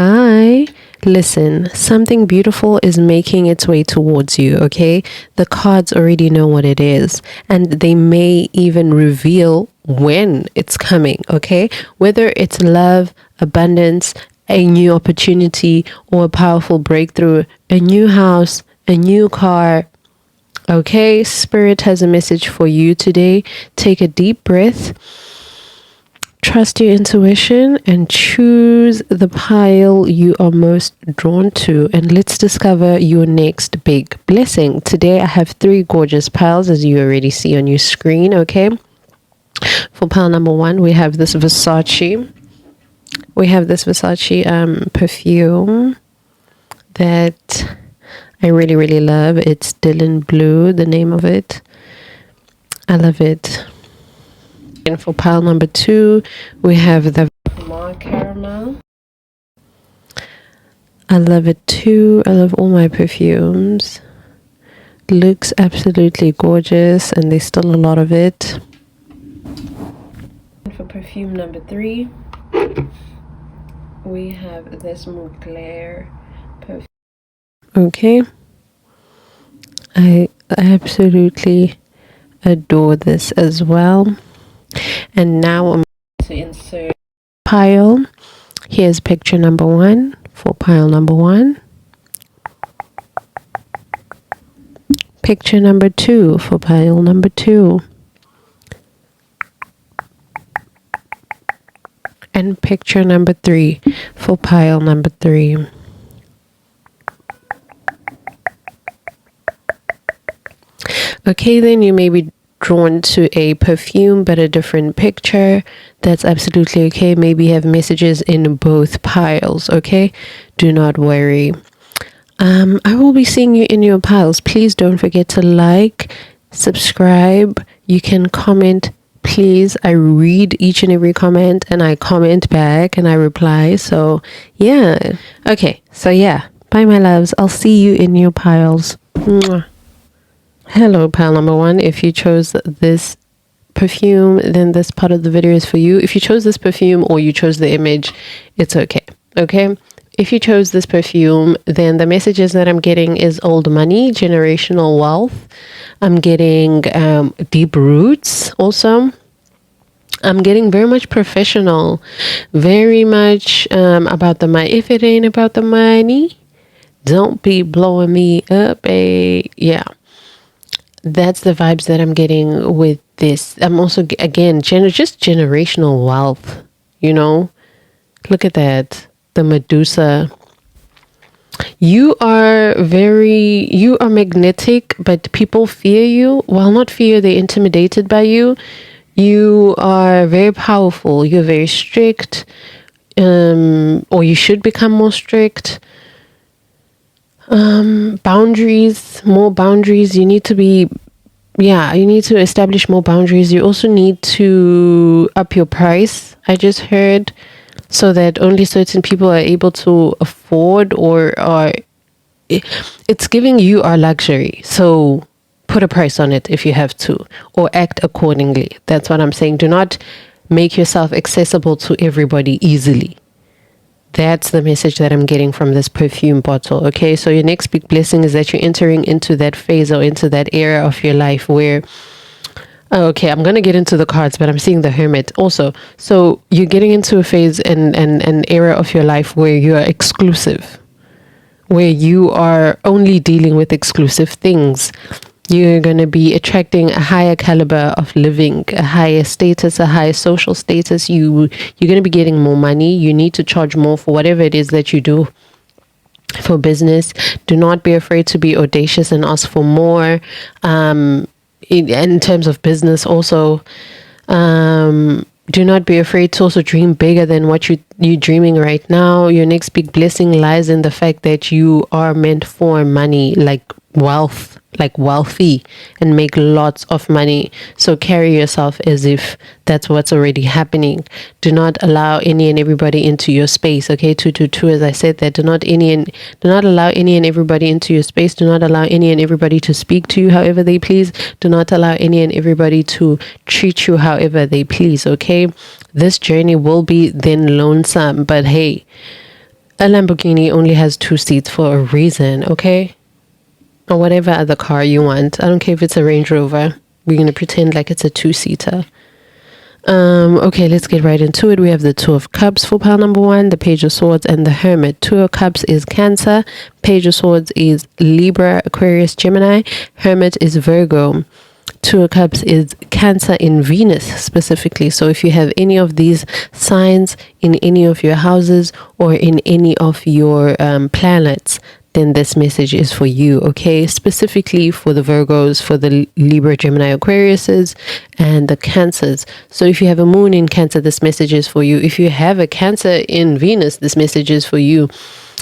Hi. Listen, something beautiful is making its way towards you, okay? The cards already know what it is, and they may even reveal when it's coming, okay? Whether it's love, abundance, a new opportunity, or a powerful breakthrough, a new house, a new car. Okay, Spirit has a message for you today. Take a deep breath. Trust your intuition and choose the pile you are most drawn to, and let's discover your next big blessing. Today I have 3 gorgeous piles, as you already see on your screen, okay? For pile number 1, we have this Versace. Perfume that I really, really love. It's Dylan Blue, the name of it. I love it. And for pile number 2, we have the Caramel. I love it too. I love all my perfumes. Looks absolutely gorgeous, and there's still a lot of it. And for perfume number 3, we have this Mugler perfume. Okay. I absolutely adore this as well. And now I'm going to insert pile. Here's picture number 1 for pile number 1. Picture number 2 for pile number 2. And picture number 3 for pile number 3. Okay, then you may be drawn to a perfume but a different picture. That's absolutely okay. Maybe have messages in both piles, okay? Do not worry. I will be seeing you in your piles. Please don't forget to like, subscribe. You can comment, please. I read each and every comment, and I comment back and I reply. So yeah, okay, so yeah, bye my loves. I'll see you in your piles. Mwah. Hello, pile number 1. If you chose this perfume, then this part of the video is for you. If you chose this perfume or you chose the image, it's okay. Okay? If you chose this perfume, then the messages that I'm getting is old money, generational wealth. I'm getting deep roots also. I'm getting very much professional, very much about the money. If it ain't about the money, don't be blowing me up. Yeah. That's the vibes that I'm getting with this. I'm also, again, just generational wealth, you know? Look at that. The Medusa. You are magnetic, but people fear you. Well, not fear, they're intimidated by you. You are very powerful. You're very strict, or you should become more strict. Boundaries, more boundaries. You need to establish more boundaries. You also need to up your price, I just heard, so that only certain people are able to afford, or it's giving you our luxury. So put a price on it if you have to, or act accordingly. That's what I'm saying. Do not make yourself accessible to everybody easily. That's the message that I'm getting from this perfume bottle. Okay, so your next big blessing is that you're entering into that phase or into that era of your life where, okay, I'm going to get into the cards, but I'm seeing the Hermit also. So you're getting into a phase and an era of your life where you are exclusive, where you are only dealing with exclusive things. You're going to be attracting a higher caliber of living, a higher status, a higher social status. You're going to be getting more money. You need to charge more for whatever it is that you do for business. Do not be afraid to be audacious and ask for more. In terms of business also, do not be afraid to also dream bigger than what you're dreaming right now. Your next big blessing lies in the fact that you are meant for money, like wealth, like wealthy, and make lots of money. So carry yourself as if that's what's already happening. Do not allow any and everybody into your space. Okay, 222, as I said that. Do not allow any and everybody into your space. Do not allow any and everybody to speak to you however they please. Do not allow any and everybody to treat you however they please. Okay, this journey will be then lonesome, but hey, a Lamborghini only has 2 seats for a reason, okay? Or whatever other car you want. I don't care if it's a Range Rover. We're going to pretend like it's a 2-seater. Okay, let's get right into it. We have the Two of Cups for pile number 1, the Page of Swords, and the Hermit. Two of Cups is Cancer. Page of Swords is Libra, Aquarius, Gemini. Hermit is Virgo. Two of Cups is Cancer in Venus specifically. So if you have any of these signs in any of your houses or in any of your planets, then this message is for you, okay? Specifically for the Virgos, for the Libra, Gemini, Aquariuses, and the Cancers. So if you have a moon in Cancer, this message is for you. If you have a Cancer in Venus, this message is for you.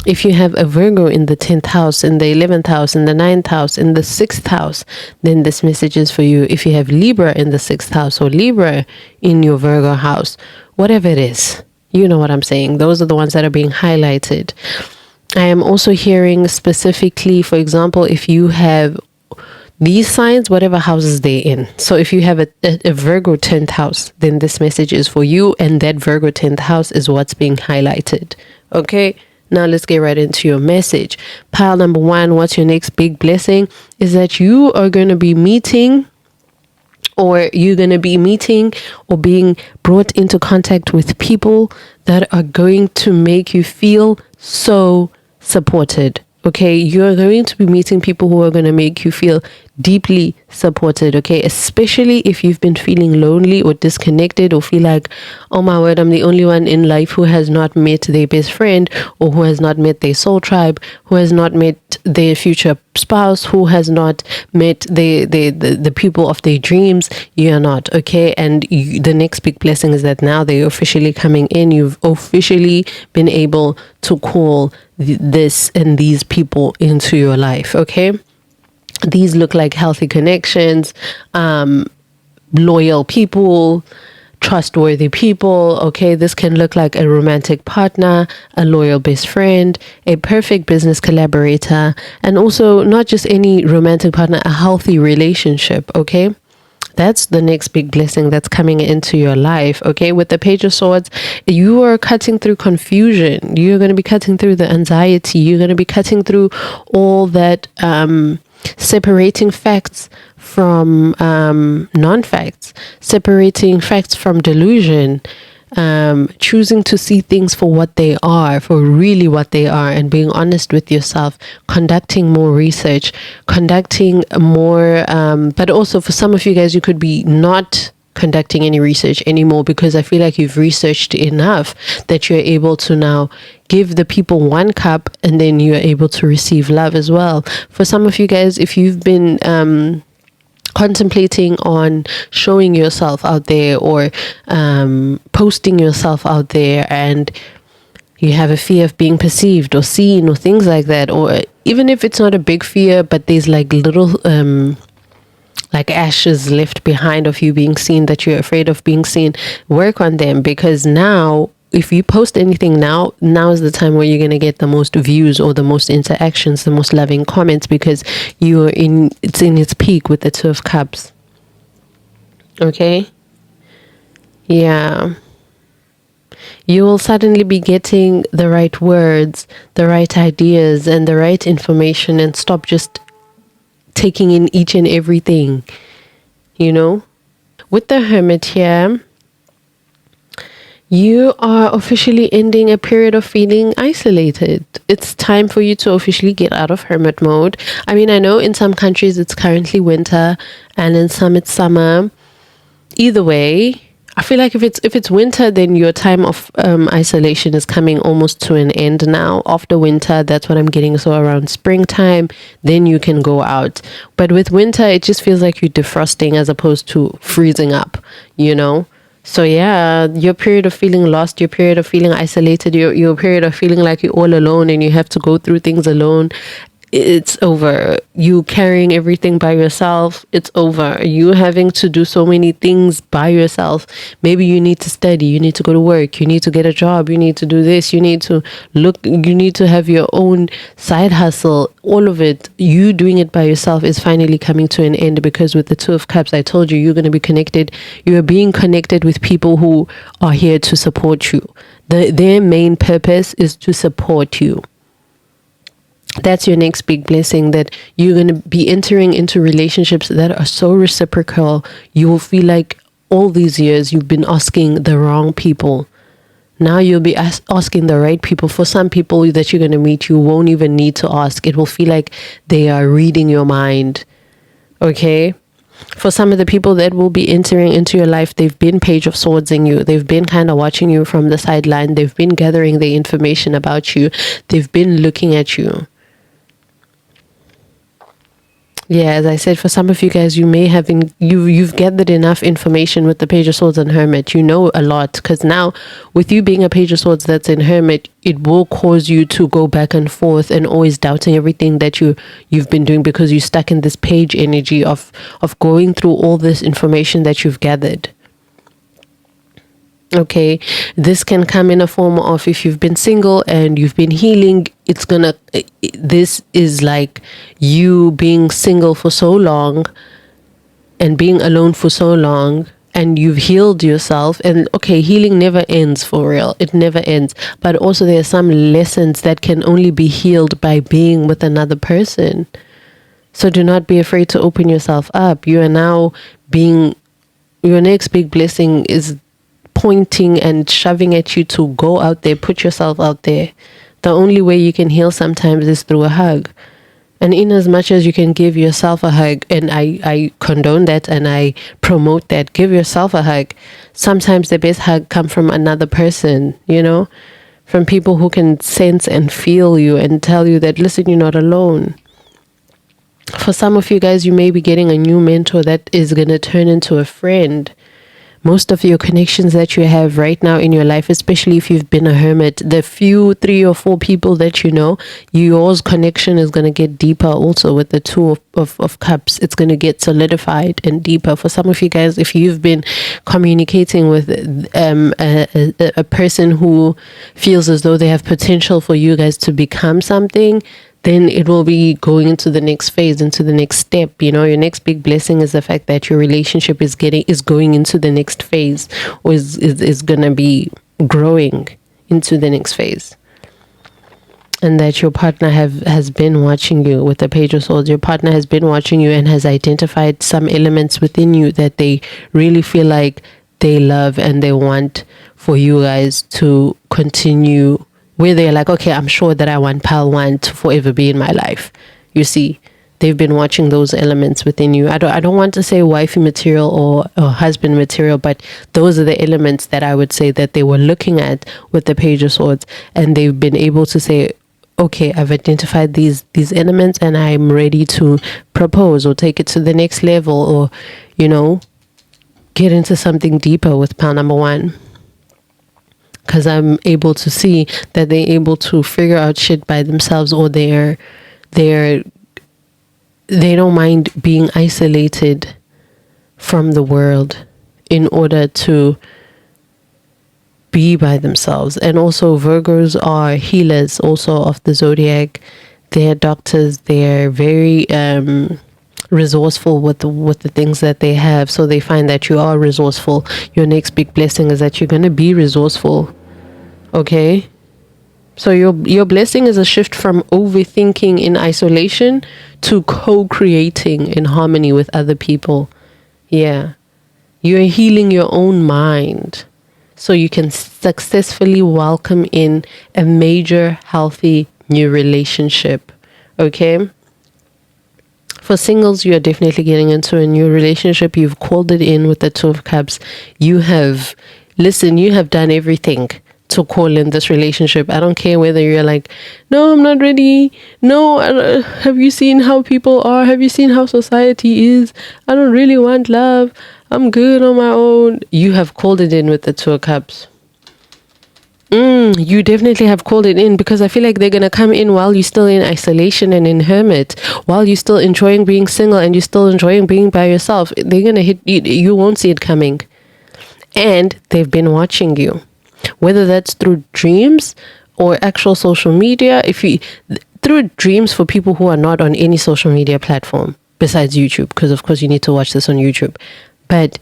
If you have a Virgo in the 10th house, in the 11th house, in the 9th house, in the 6th house, then this message is for you. If you have Libra in the 6th house or Libra in your Virgo house, whatever it is, you know what I'm saying. Those are the ones that are being highlighted. I am also hearing specifically, for example, if you have these signs, whatever houses they're in. So if you have a Virgo 10th house, then this message is for you, and that Virgo 10th house is what's being highlighted. Okay? Now let's get right into your message. Pile number 1, what's your next big blessing? Is that you are going to be meeting or being brought into contact with people that are going to make you feel so supported. Okay, you're going to be meeting people who are going to make you feel deeply supported, okay? Especially if you've been feeling lonely or disconnected or feel like, oh my word, I'm the only one in life who has not met their best friend, or who has not met their soul tribe, who has not met their future spouse, who has not met the people of their dreams. You're not, okay? And the next big blessing is that now they're officially coming in. You've officially been able to call this and these people into your life, okay? These look like healthy connections, loyal people, trustworthy people, okay? This can look like a romantic partner, a loyal best friend, a perfect business collaborator, and also not just any romantic partner, a healthy relationship, okay? That's the next big blessing that's coming into your life, okay? With the Page of Swords, you are cutting through confusion. You're going to be cutting through the anxiety. You're going to be cutting through all that, separating facts from non-facts, separating facts from delusion, choosing to see things for what they are, for really what they are, and being honest with yourself, conducting more research, conducting more, but also for some of you guys, you could be not conducting any research anymore, because I feel like you've researched enough that you're able to now give the people 1 cup, and then you're able to receive love as well. For some of you guys, if you've been contemplating on showing yourself out there, or posting yourself out there, and you have a fear of being perceived or seen or things like that, or even if it's not a big fear, but there's like little like ashes left behind of you being seen, that you're afraid of being seen, work on them, because now if you post anything now is the time where you're going to get the most views or the most interactions, the most loving comments, because it's in its peak with the Two of Cups. Okay? Yeah. You will suddenly be getting the right words, the right ideas, and the right information, and stop just taking in each and everything, you know? With the Hermit here, you are officially ending a period of feeling isolated. It's time for you to officially get out of hermit mode. I mean, I know in some countries it's currently winter, and in some it's summer. Either way, I feel like if it's winter, then your time of isolation is coming almost to an end now. After winter, that's what I'm getting. So around springtime, then you can go out. But with winter, it just feels like you're defrosting as opposed to freezing up, you know? So yeah, your period of feeling lost, your period of feeling isolated, your period of feeling like you're all alone and you have to go through things alone, it's over. You carrying everything by yourself, it's over. You having to do so many things by yourself. Maybe you need to study, you need to go to work, you need to get a job, you need to do this, you need to have your own side hustle. All of it, you doing it by yourself is finally coming to an end, because with the Two of Cups, I told you, you're going to be connected. You are being connected with people who are here to support you. Their main purpose is to support you. That's your next big blessing, that you're going to be entering into relationships that are so reciprocal. You will feel like all these years you've been asking the wrong people. Now you'll be asking the right people. For some people that you're going to meet, you won't even need to ask. It will feel like they are reading your mind. Okay? For some of the people that will be entering into your life, they've been Page of Swords in you. They've been kind of watching you from the sideline. They've been gathering the information about you. They've been looking at you. Yeah, as I said, for some of you guys, you may have you've gathered enough information with the Page of Swords and Hermit. You know a lot, because now with you being a Page of Swords that's in Hermit, it will cause you to go back and forth and always doubting everything that you've been doing, because you're stuck in this page energy of going through all this information that you've gathered. Okay, this can come in a form of, if you've been single and you've been healing, this is like you being single for so long and being alone for so long, and you've healed yourself. And okay, healing never ends, for real. It never ends. But also there are some lessons that can only be healed by being with another person. So do not be afraid to open yourself up. You are now your next big blessing is pointing and shoving at you to go out there, put yourself out there. The only way you can heal sometimes is through a hug. And in as much as you can give yourself a hug, and I condone that and I promote that, give yourself a hug. Sometimes the best hug comes from another person, from people who can sense and feel you and tell you that, listen, you're not alone. For some of you guys, you may be getting a new mentor that is going to turn into a friend. Most of your connections that you have right now in your life, especially if you've been a hermit, the few 3 or 4 people that yours connection is going to get deeper also with the Two of Cups. It's going to get solidified and deeper. For some of you guys, if you've been communicating with a person who feels as though they have potential for you guys to become something, then it will be going into the next phase, into the next step. Your next big blessing is the fact that your relationship is going into the next phase, or is going to be growing into the next phase. And that your partner has been watching you with the Page of Swords. Your partner has been watching you and has identified some elements within you that they really feel like they love and they want for you guys to continue, where they're like, okay, I'm sure that I want Pal 1 to forever be in my life. You see, they've been watching those elements within you. I don't want to say wifey material or husband material, but those are the elements that I would say that they were looking at with the Page of Swords, and they've been able to say, okay, I've identified these elements and I'm ready to propose or take it to the next level, or get into something deeper with Pal number 1. Because I'm able to see that they're able to figure out shit by themselves, or they don't mind being isolated from the world in order to be by themselves. And also Virgos are healers also of the zodiac. They're doctors. They're very resourceful with the things that they have. So they find that you are resourceful. Your next big blessing is that you're going to be resourceful. Okay, so your blessing is a shift from overthinking in isolation to co-creating in harmony with other people. Yeah, you're healing your own mind so you can successfully welcome in a major healthy new relationship. Okay, for singles, you are definitely getting into a new relationship. You've called it in with the Two of Cups. You have done everything to call in this relationship. I don't care whether you're like, no, I'm not ready. No, have you seen how people are? Have you seen how society is? I don't really want love. I'm good on my own. You have called it in with the Two of Cups. You definitely have called it in, because I feel like they're going to come in while you're still in isolation and in hermit, while you're still enjoying being single and you're still enjoying being by yourself. They're going to hit you. You won't see it coming. And they've been watching you, whether that's through dreams or actual social media. Through dreams, for people who are not on any social media platform besides YouTube, because of course you need to watch this on YouTube. But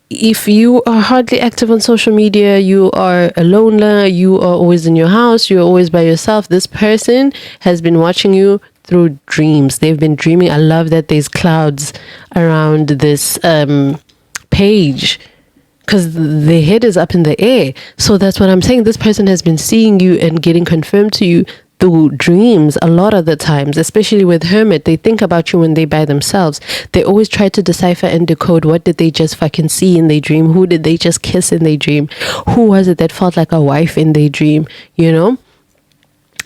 if you are hardly active on social media, you are a loner, you are always in your house, you're always by yourself, this person has been watching you through dreams. They've been dreaming. I love that there's clouds around this page, because the head is up in the air. So that's what I'm saying. This person has been seeing you and getting confirmed to you through dreams a lot of the times, especially with hermit. They think about you when they're by themselves. They always try to decipher and decode, what did they just fucking see in their dream? Who did they just kiss in their dream? Who was it that felt like a wife in their dream? You know?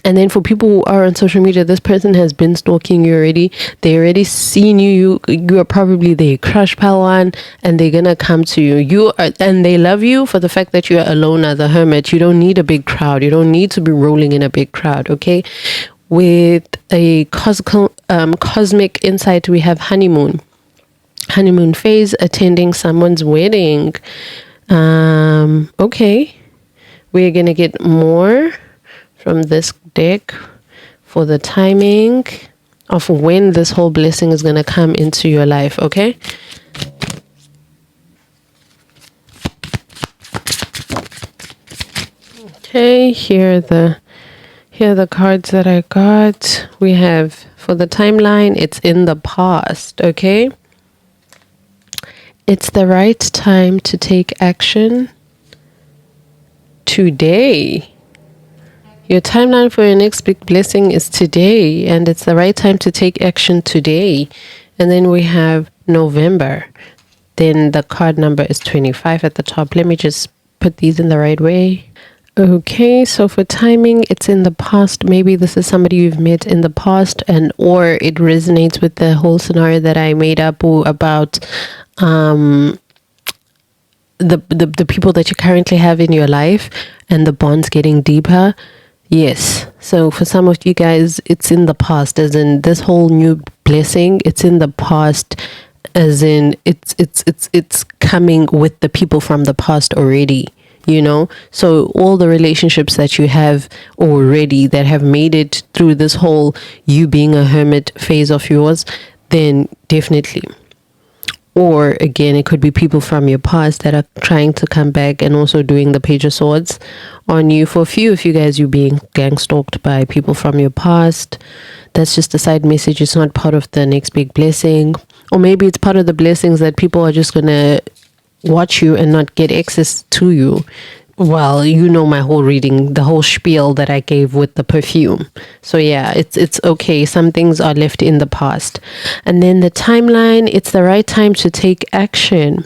And then for people who are on social media, this person has been stalking you already. They already seen you. You are probably their crush Palwan, and they're gonna come to you. And they love you for the fact that you are alone as a hermit. You don't need a big crowd. You don't need to be rolling in a big crowd. Okay. With a cosmic insight, we have honeymoon phase, attending someone's wedding. Okay, we're gonna get more from this deck for the timing of when this whole blessing is going to come into your life. Okay, here are the cards that I got. We have, for the timeline, it's in the past. Okay, it's the right time to take action today. Your timeline for your next big blessing is today, and it's the right time to take action today. And then we have November. Then the card number is 25 at the top. Let me just put these in the right way. Okay, so for timing, it's in the past. Maybe this is somebody you've met in the past, and or it resonates with the whole scenario that I made up about the people that you currently have in your life and the bonds getting deeper. Yes. So for some of you guys, it's in the past, as in this whole new blessing, it's in the past, as in it's coming with the people from the past already, you know? So all the relationships that you have already that have made it through this whole you being a hermit phase of yours, then definitely. Or again, it could be people from your past that are trying to come back and also doing the Page of Swords on you. For a few of you guys, you're being gang stalked by people from your past. That's just a side message. It's not part of the next big blessing. Or maybe it's part of the blessings that people are just going to watch you and not get access to you. Well, you know my whole reading, the whole spiel that I gave with the perfume. So yeah, it's okay. Some things are left in the past. And then the timeline, it's the right time to take action.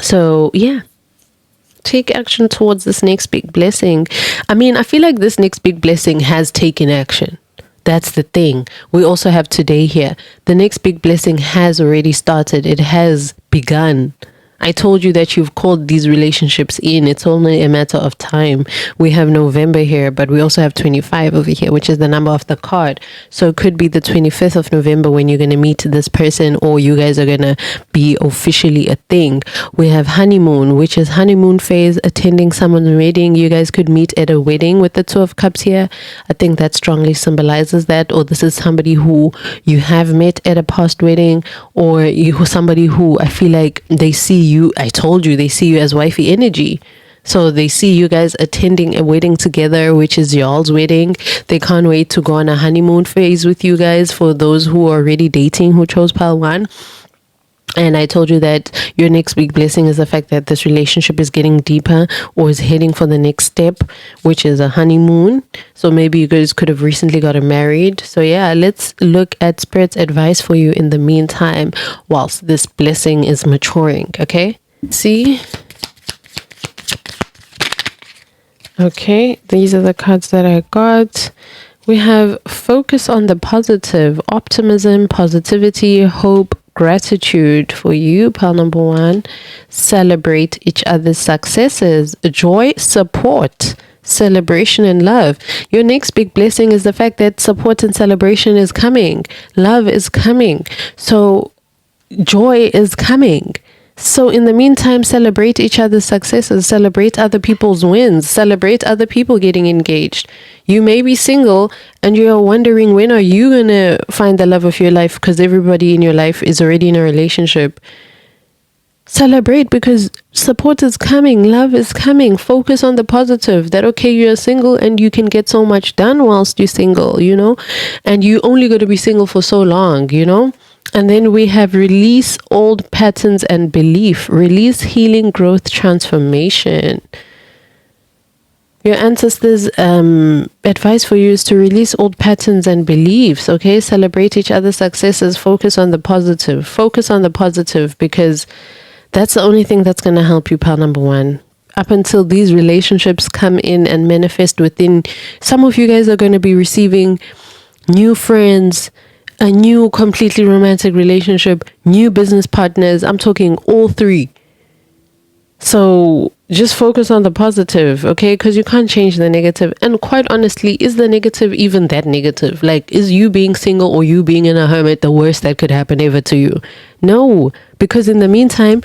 So yeah, take action towards this next big blessing. I mean, I feel like this next big blessing has taken action. That's the thing. We also have today here. The next big blessing has already started. It has begun. I told you that you've called these relationships in. It's only a matter of time. We have November here, but we also have 25 over here, which is the number of the card. So it could be the 25th of November when you're going to meet this person, or you guys are going to be officially a thing. We have honeymoon, which is honeymoon phase, attending someone's wedding. You guys could meet at a wedding with the Two of Cups here. I think that strongly symbolizes that. Or this is somebody who you have met at a past wedding, or somebody who I feel like they see you. I told you, they see you as wifey energy. So they see you guys attending a wedding together, which is y'all's wedding. They can't wait to go on a honeymoon phase with you guys. For those who are already dating, who chose pile 1. And I told you that your next big blessing is the fact that this relationship is getting deeper, or is heading for the next step, which is a honeymoon. So maybe you guys could have recently gotten married. So yeah, let's look at Spirit's advice for you in the meantime, whilst this blessing is maturing. Okay, see? Okay, these are the cards that I got. We have focus on the positive, optimism, positivity, hope, gratitude for you, pile number 1. Celebrate each other's successes, joy, support, celebration, and love. Your next big blessing is the fact that support and celebration is coming. Love is coming. So joy is coming. So in the meantime, celebrate each other's successes, celebrate other people's wins, celebrate other people getting engaged. You may be single and you're wondering, when are you going to find the love of your life? Because everybody in your life is already in a relationship. Celebrate, because support is coming, love is coming. Focus on the positive, that okay, you're single and you can get so much done whilst you're single, you know, and you only going to be single for so long, you know. And then we have release old patterns and belief, release healing, growth, transformation. Your ancestors' advice for you is to release old patterns and beliefs, okay? Celebrate each other's successes. Focus on the positive. Focus on the positive, because that's the only thing that's going to help you, pal number one. Up until these relationships come in and manifest within, some of you guys are going to be receiving new friends, a new completely romantic relationship, new business partners. I'm talking all three. So just focus on the positive, okay? Because you can't change the negative. And quite honestly, is the negative even that negative? Like, is you being single or you being in a hermit the worst that could happen ever to you? No, because in the meantime,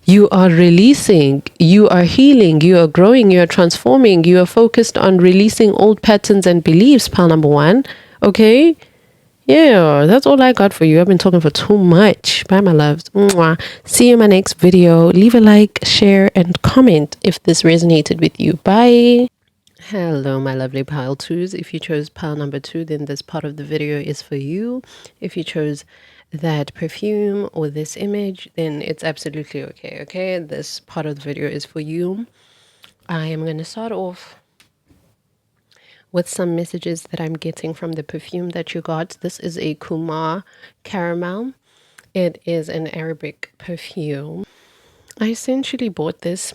you are releasing, you are healing, you are growing, you are transforming, you are focused on releasing old patterns and beliefs, pal number one, okay? Yeah, that's all I got for you. I've been talking for too much. Bye, my loves. Mwah. See you in my next video. Leave a like, share, and comment if this resonated with you. Bye. Hello, my lovely pile twos. If you chose pile number 2, then this part of the video is for you. If you chose that perfume or this image, then it's absolutely okay. Okay, this part of the video is for you. I am going to start off with some messages that I'm getting from the perfume that you got. This is a Kumar Caramel. It is an Arabic perfume. I essentially bought this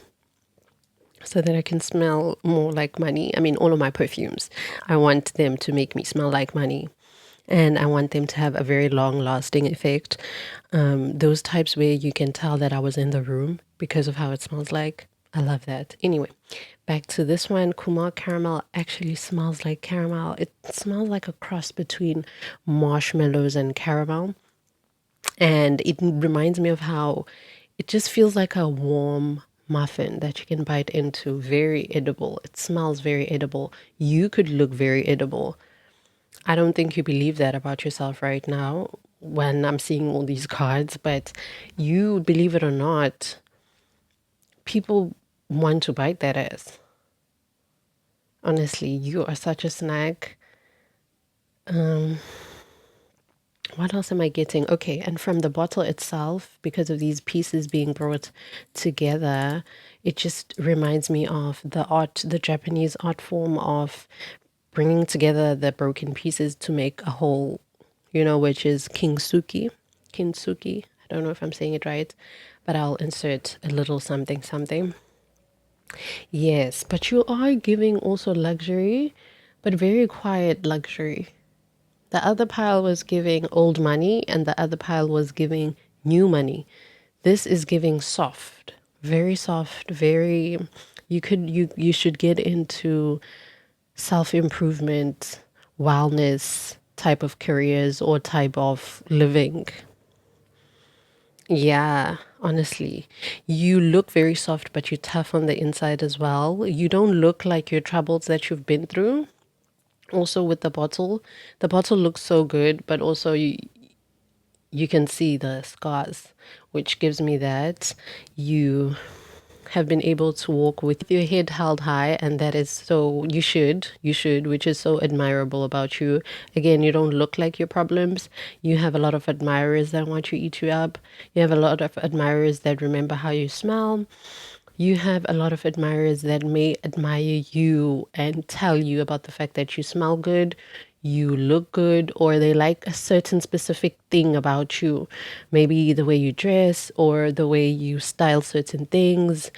so that I can smell more like money. I mean, all of my perfumes, I want them to make me smell like money. And I want them to have a very long lasting effect. Those types where you can tell that I was in the room because of how it smells like. I love that. Anyway, back to this one. Kumar Caramel actually smells like caramel. It smells like a cross between marshmallows and caramel. And it reminds me of how it just feels like a warm muffin that you can bite into. Very edible. It smells very edible. You could look very edible. I don't think you believe that about yourself right now when I'm seeing all these cards, but you, believe it or not, people want to bite that ass. Honestly, you are such a snack. What else am I getting? Okay, and from the bottle itself, because of these pieces being brought together, it just reminds me of the art, the Japanese art form of bringing together the broken pieces to make a whole, you know, which is kintsugi. Kintsugi. I don't know if I'm saying it right, but I'll insert a little something, something. Yes, but you are giving also luxury, but very quiet luxury. The other pile was giving old money and the other pile was giving new money. This is giving soft, very, you should get into self-improvement, wellness type of careers or type of living. Yeah, honestly, you look very soft, but you're tough on the inside as well. You don't look like your troubles that you've been through. Also with the bottle looks so good, but also you can see the scars, which gives me that you have been able to walk with your head held high, and that is so you should, which is so admirable about you. Again, you don't look like your problems. You have a lot of admirers that want to eat you up. You have a lot of admirers that remember how you smell. You have a lot of admirers that may admire you and tell you about the fact that you smell good, you look good, or they like a certain specific thing about you. Maybe the way you dress or the way you style certain things,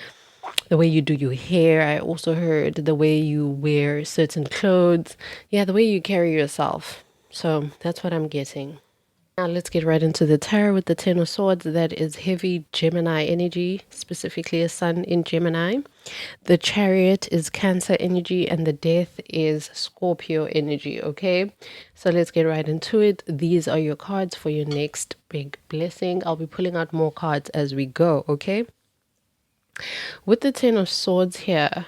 the way you do your hair. I also heard the way you wear certain clothes. Yeah, the way you carry yourself. So that's what I'm getting. Now let's get right into the tarot with the Ten of Swords. That is heavy Gemini energy, specifically a sun in Gemini. The Chariot is Cancer energy and the Death is Scorpio energy, okay? So let's get right into it. These are your cards for your next big blessing. I'll be pulling out more cards as we go, okay? With the Ten of Swords here,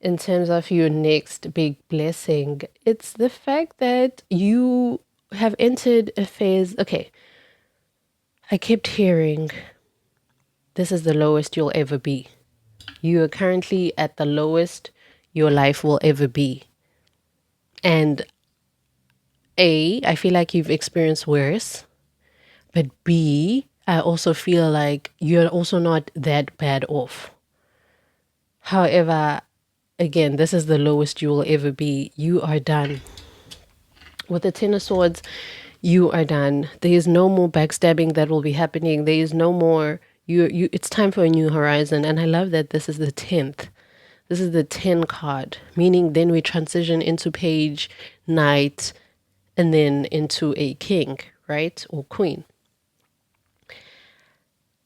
in terms of your next big blessing, it's the fact that you have entered a phase. Okay, I kept hearing this is the lowest you'll ever be. You are currently at the lowest your life will ever be. And I feel like you've experienced worse. But B, I also feel like you're also not that bad off. However, again, this is the lowest you will ever be. You are done. With the Ten of Swords, you are done. There is no more backstabbing that will be happening. There is no more. It's time for a new horizon. And I love that this is the 10th. This is the 10 card, meaning then we transition into page, knight, and then into a king, right? Or queen.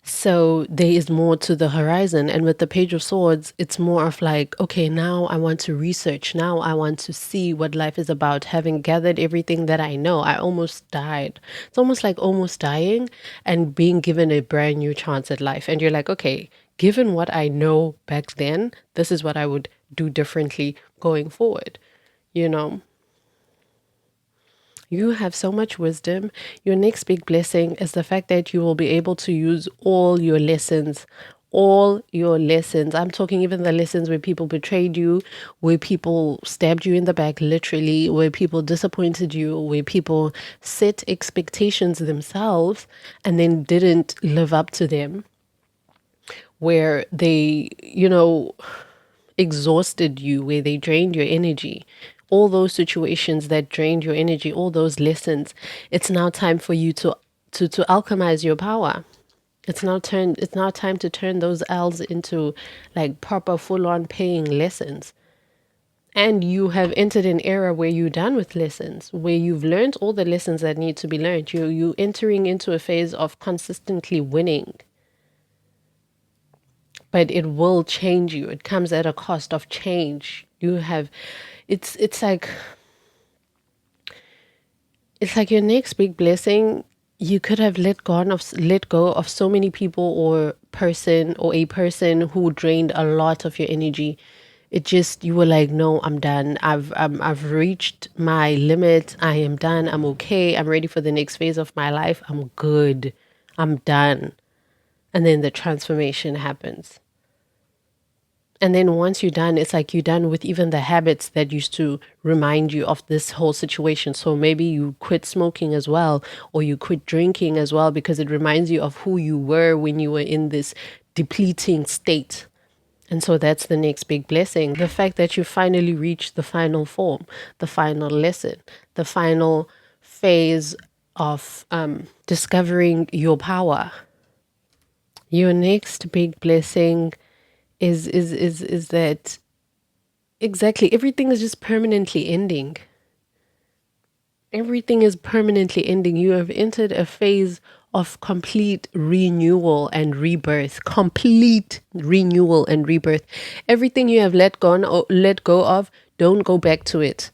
So there is more to the horizon. And with the Page of Swords, it's more of like, okay, now I want to research. Now I want to see what life is about. Having gathered everything that I know, I almost died. It's almost like almost dying and being given a brand new chance at life. And you're like, okay, given what I know back then, this is what I would do differently going forward, you know? You have so much wisdom. Your next big blessing is the fact that you will be able to use all your lessons. All your lessons. I'm talking even the lessons where people betrayed you, where people stabbed you in the back, literally, where people disappointed you, where people set expectations themselves and then didn't live up to them, where they, exhausted you, where they drained your energy. All those situations that drained your energy, all those lessons, it's now time for you to alchemize your power. It's now time to turn those L's into like proper full on paying lessons. And you have entered an era where you're done with lessons, where you've learned all the lessons that need to be learned. You entering into a phase of consistently winning. But it will change you. It comes at a cost of change. It's like your next big blessing. You could have let go of so many people or a person who drained a lot of your energy. You were like, no, I'm done. I've reached my limit. I am done. I'm okay. I'm ready for the next phase of my life. I'm good. I'm done. And then the transformation happens. And then once you're done, it's like you're done with even the habits that used to remind you of this whole situation. So maybe you quit smoking as well, or you quit drinking as well, because it reminds you of who you were when you were in this depleting state. And so that's the next big blessing. The fact that you finally reached the final form, the final lesson, the final phase of discovering your power. Your next big blessing is that exactly everything is just permanently ending. Everything is permanently ending. You have entered a phase of complete renewal and rebirth. Complete renewal and rebirth. Everything you have let go of, don't go back to it.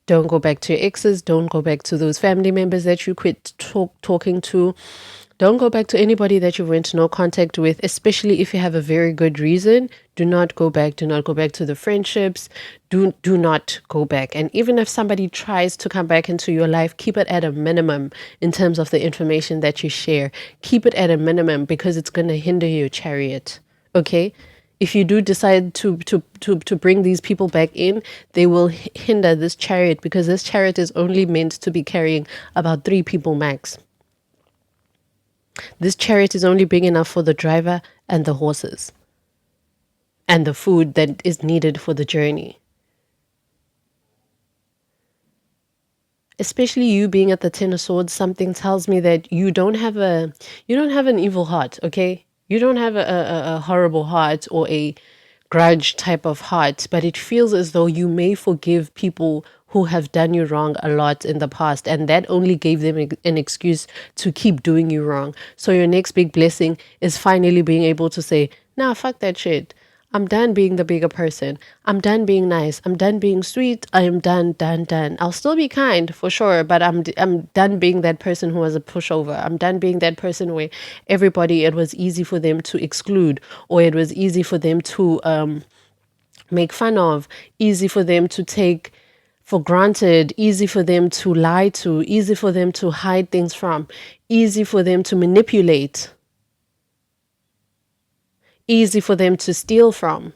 Don't go back to your exes. Don't go back to those family members that you quit talking to. Don't go back to anybody that you went no contact with, especially if you have a very good reason. Do not go back. Do not go back to the friendships. Do not go back. And even if somebody tries to come back into your life, keep it at a minimum in terms of the information that you share. Keep it at a minimum because it's going to hinder your chariot. Okay? If you do decide to bring these people back in, they will hinder this chariot because this chariot is only meant to be carrying about 3 people max. This chariot is only big enough for the driver and the horses and the food that is needed for the journey. Especially you being at the Ten of Swords, something tells me that you don't have an evil heart, okay? You don't have a horrible heart or a grudge type of heart, but it feels as though you may forgive people who have done you wrong a lot in the past, and that only gave them an excuse to keep doing you wrong. So your next big blessing is finally being able to say, nah, fuck that shit. I'm done being the bigger person. I'm done being nice. I'm done being sweet. I am done. I'll still be kind for sure, but I'm done being that person who was a pushover. I'm done being that person where it was easy for them to exclude, or it was easy for them to make fun of, easy for them to take for granted, easy for them to lie to, easy for them to hide things from, easy for them to manipulate. easy for them to steal from.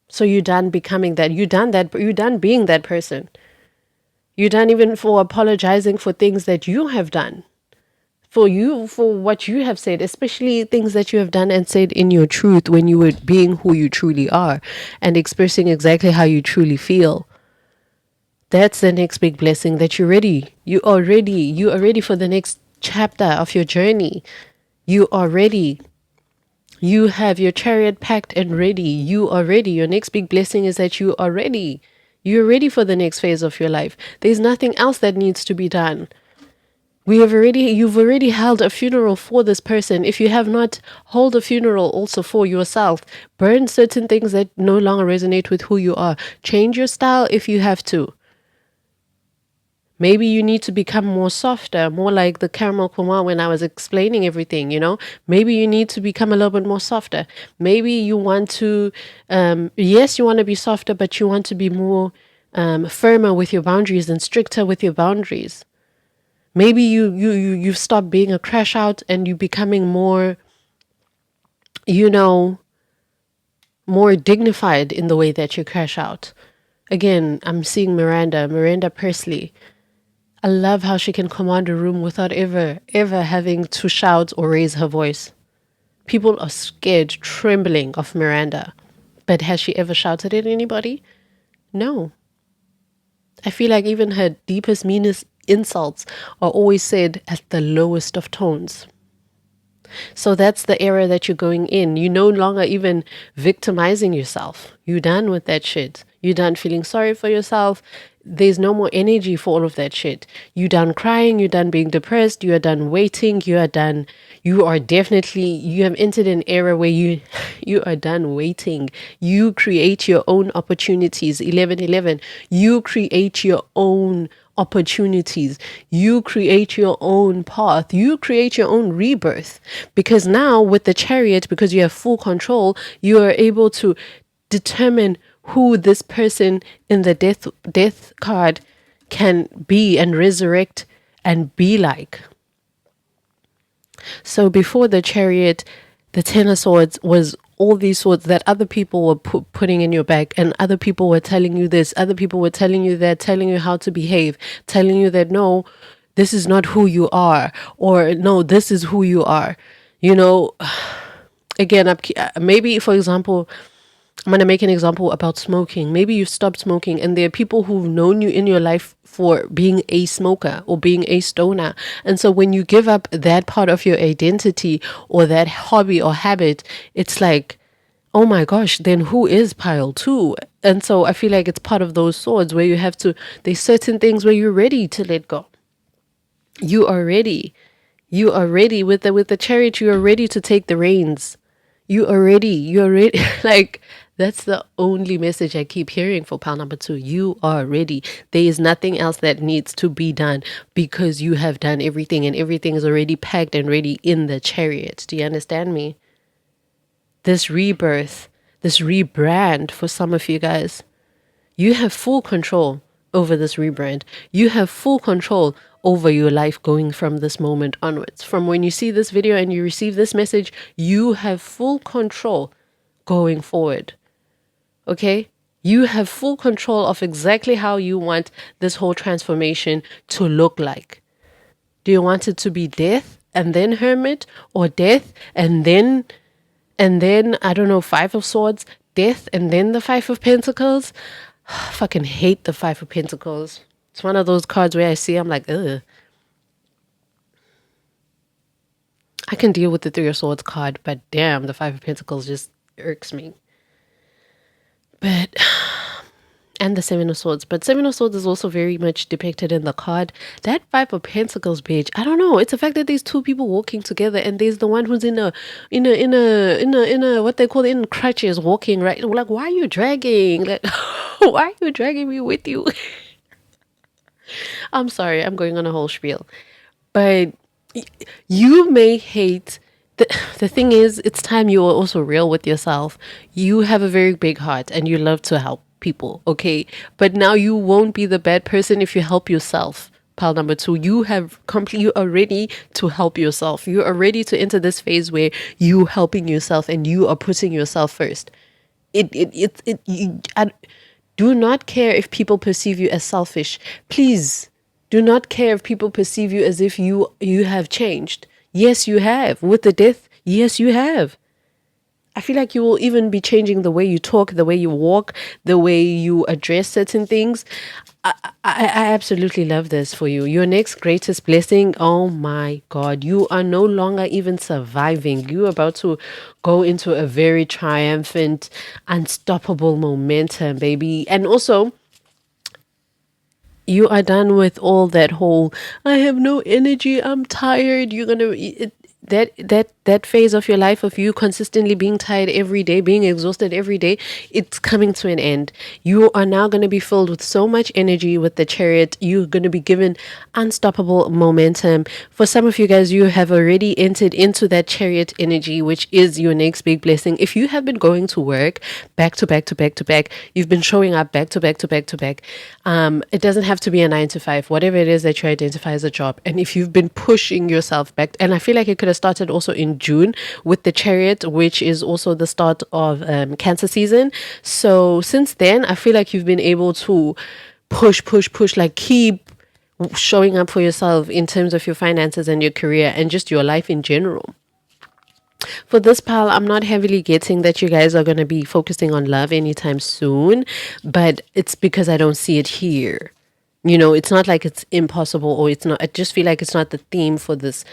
So you're done becoming that. You're done being that person. You're done even for apologizing for things that you have done. For what you have said, especially things that you have done and said in your truth when you were being who you truly are and expressing exactly how you truly feel. That's the next big blessing, that you're ready. You are ready for the next chapter of your journey. You are ready. You have your chariot packed and ready. You are ready. Your next big blessing is that you are ready. You're ready for the next phase of your life. There's nothing else that needs to be done. You've already held a funeral for this person. If you have not, hold a funeral also for yourself. Burn certain things that no longer resonate with who you are. Change your style if you have to. Maybe you need to become more softer, more like the caramel Kumar when I was explaining everything, Maybe you need to become a little bit more softer. Maybe you want to, yes, you want to be softer, but you want to be more firmer with your boundaries and stricter with your boundaries. Maybe you've stopped being a crash out and you're becoming more, more dignified in the way that you crash out. Again, I'm seeing Miranda Presley. I love how she can command a room without ever having to shout or raise her voice. People are scared, trembling of Miranda. But has she ever shouted at anybody? No. I feel like even her deepest, meanest insults are always said at the lowest of tones. So that's the era that you're going in. You're no longer even victimizing yourself. You're done with that shit. You're done feeling sorry for yourself. There's no more energy for all of that shit. You're done crying. You're done being depressed. You are done waiting. You have entered an era where you are done waiting. You create your own opportunities. 11:11. You create your own opportunities. You create your own path. You create your own rebirth. Because now with the chariot, because you have full control, you are able to determine who this person in the death card can be and resurrect and be like. So before the chariot, the Ten of Swords was all these swords that other people were putting in your bag, and other people were telling you this, other people were telling you that, telling you how to behave, telling you that no, this is not who you are, or no, this is who you are. Again, maybe for example, I'm going to make an example about smoking. Maybe you've stopped smoking and there are people who've known you in your life for being a smoker or being a stoner. And so when you give up that part of your identity or that hobby or habit, it's like, oh my gosh, then who is pile 2? And so I feel like it's part of those swords where there's certain things where you're ready to let go. You are ready. You are ready with the chariot. You are ready to take the reins. You're ready. Like, that's the only message I keep hearing for pile number 2. You are ready. There is nothing else that needs to be done because you have done everything and everything is already packed and ready in the chariot. Do you understand me? This rebirth, this rebrand for some of you guys, you have full control over this rebrand. You have full control over your life going from this moment onwards. From when you see this video and you receive this message, you have full control going forward. Okay? You have full control of exactly how you want this whole transformation to look like. Do you want it to be death and then hermit, or death and then I don't know, 5 of Swords, death and then the 5 of Pentacles? I fucking hate the 5 of Pentacles. It's one of those cards where I see, I'm like, ugh. I can deal with the 3 of Swords card, but damn, the 5 of Pentacles just irks me. But, and the 7 of Swords. But 7 of Swords is also very much depicted in the card. That 5 of Pentacles, bitch, I don't know. It's the fact that there's 2 people walking together, and there's the one who's in a what they call it, in crutches, walking, right? Like, why are you dragging? Like, why are you dragging me with you? I'm sorry, I'm going on a whole spiel. But you may hate, the thing is, it's time you are also real with yourself. You have a very big heart and you love to help people, okay? But now you won't be the bad person if you help yourself, pile number 2, you are ready to help yourself. You are ready to enter this phase where you helping yourself and you are putting yourself first. I do not care if people perceive you as selfish. Please do not care if people perceive you as if you have changed. Yes, you have. With the death, yes, you have. I feel like you will even be changing the way you talk, the way you walk, the way you address certain things. I absolutely love this for you. Your next greatest blessing, oh my God, you are no longer even surviving. You're about to go into a very triumphant, unstoppable momentum, baby. And also, you are done with all that whole I have no energy, I'm tired. You're gonna that phase of your life of you consistently being tired every day, being exhausted every day, it's coming to an end. You are now going to be filled with so much energy with the Chariot. You're going to be given unstoppable momentum. For some of you guys, you have already entered into that Chariot energy, which is your next big blessing. If you have been going to work back to back to back to back, you've been showing up back to back to back to back. It doesn't have to be a 9 to 5, whatever it is that you identify as a job. And if you've been pushing yourself back, and I feel like it could have started also in June with the Chariot, which is also the start of Cancer season. So since then, I feel like you've been able to push, like keep showing up for yourself in terms of your finances and your career and just your life in general. For this pile, I'm not heavily getting that you guys are going to be focusing on love anytime soon, but it's because I don't see it here. You know, it's not like it's impossible or it's not. I just feel like it's not the theme for this,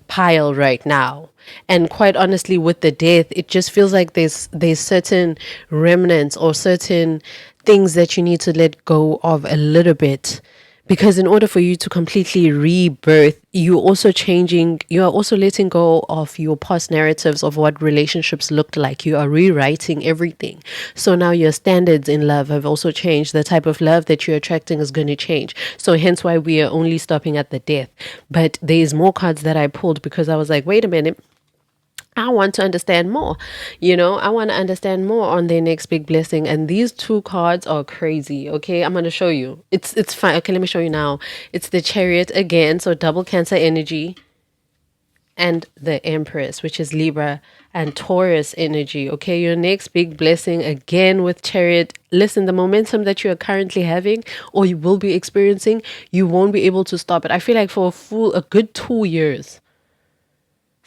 pile right now. And quite honestly, with the death, it just feels like there's certain remnants or certain things that you need to let go of a little bit. Because in order for you to completely rebirth, you are also letting go of your past narratives of what relationships looked like. You are rewriting everything. So now your standards in love have also changed. The type of love that you're attracting is going to change. So hence why we are only stopping at the death. But there's more cards that I pulled because I was like, wait a minute. I want to understand more. I want to understand more on their next big blessing. And these 2 cards are crazy. Okay, I'm going to show you. It's fine. Okay, let me show you now. It's the Chariot again. So double Cancer energy. And the Empress, which is Libra and Taurus energy. Okay, your next big blessing again with Chariot. Listen, the momentum that you are currently having or you will be experiencing, you won't be able to stop it. I feel like for a good 2 years.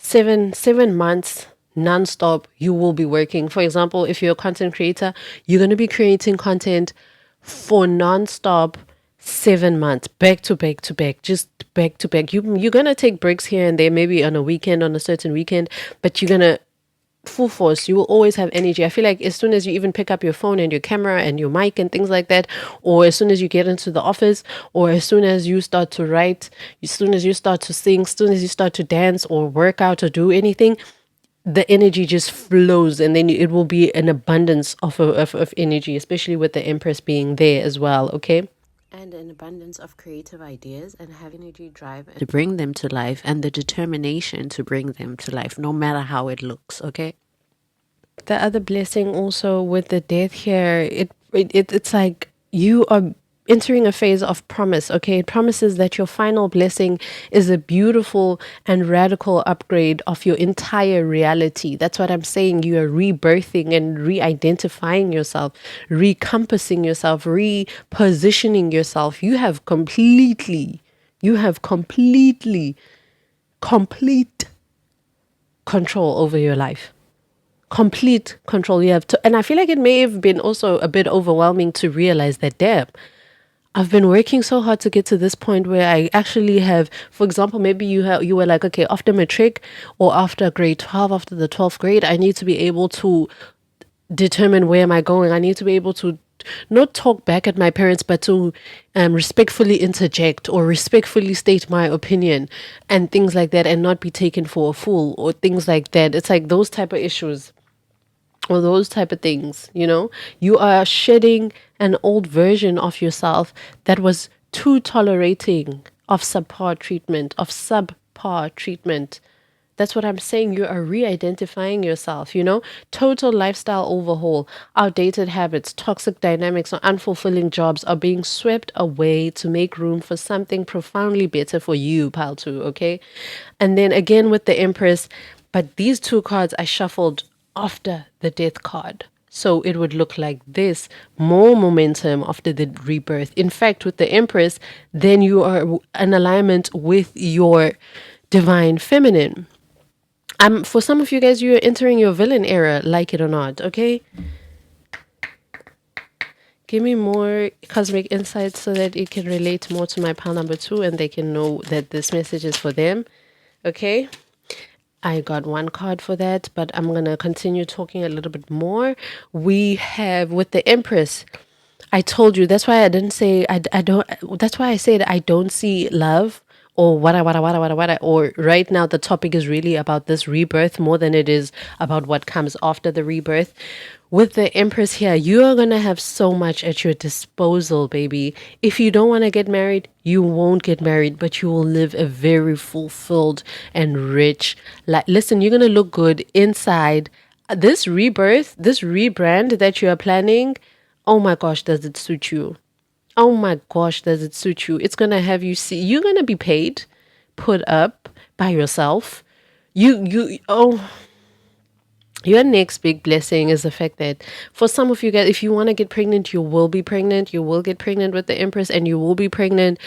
7 months non-stop you will be working. For example, if you're a content creator, you're going to be creating content for non-stop 7 months, back to back to back, just back to back. You're going to take breaks here and there, maybe on a certain weekend, but you're going to full force. You will always have energy. I feel like as soon as you even pick up your phone and your camera and your mic and things like that, or as soon as you get into the office, or as soon as you start to write, as soon as you start to sing, as soon as you start to dance or work out or do anything, the energy just flows, and then it will be an abundance of energy, especially with the Empress being there as well. Okay. And an abundance of creative ideas and have energy, drive to bring them to life, and the determination to bring them to life, no matter how it looks. Okay. The other blessing also with the death here, it's like you are entering a phase of promise. Okay, it promises that your final blessing is a beautiful and radical upgrade of your entire reality. That's what I'm saying. You are rebirthing and re-identifying yourself, recompassing yourself, repositioning yourself. You have complete control over your life. Complete control. You have to, and I feel like it may have been also a bit overwhelming to realize that, damn, I've been working so hard to get to this point where I actually have, for example, maybe you were like, okay, after matric or after grade 12, after the 12th grade, I need to be able to determine where am I going. I need to be able to not talk back at my parents, but to respectfully interject or respectfully state my opinion and things like that, and not be taken for a fool or things like that. It's like those type of issues. Or those type of things, you are shedding an old version of yourself that was too tolerating of subpar treatment, That's what I'm saying. You are re-identifying yourself, total lifestyle overhaul. Outdated habits, toxic dynamics, or unfulfilling jobs are being swept away to make room for something profoundly better for you, pile two, okay? And then again with the Empress, but these two cards I shuffled after the Death card. So it would look like this, more momentum after the rebirth. In fact, with the Empress, then you are in alignment with your divine feminine. For some of you guys, you're entering your villain era, like it or not, okay? Give me more cosmic insights so that it can relate more to my pile number 2 and they can know that this message is for them, okay? I got one card for that, but I'm going to continue talking a little bit more. We have with the Empress. I told you, that's why I didn't say, I don't, that's why I said I don't see love or what, or right now the topic is really about this rebirth more than it is about what comes after the rebirth. With the Empress here, you are going to have so much at your disposal, baby. If you don't want to get married, you won't get married, but you will live a very fulfilled and rich life. Listen, you're going to look good inside. This rebirth, this rebrand that you are planning, oh my gosh, does it suit you? Oh my gosh, does it suit you? It's going to have you see, you're going to be paid, put up by yourself. Your next big blessing is the fact that for some of you guys, if you want to get pregnant, you will be pregnant. You will get pregnant with the Empress and you will be pregnant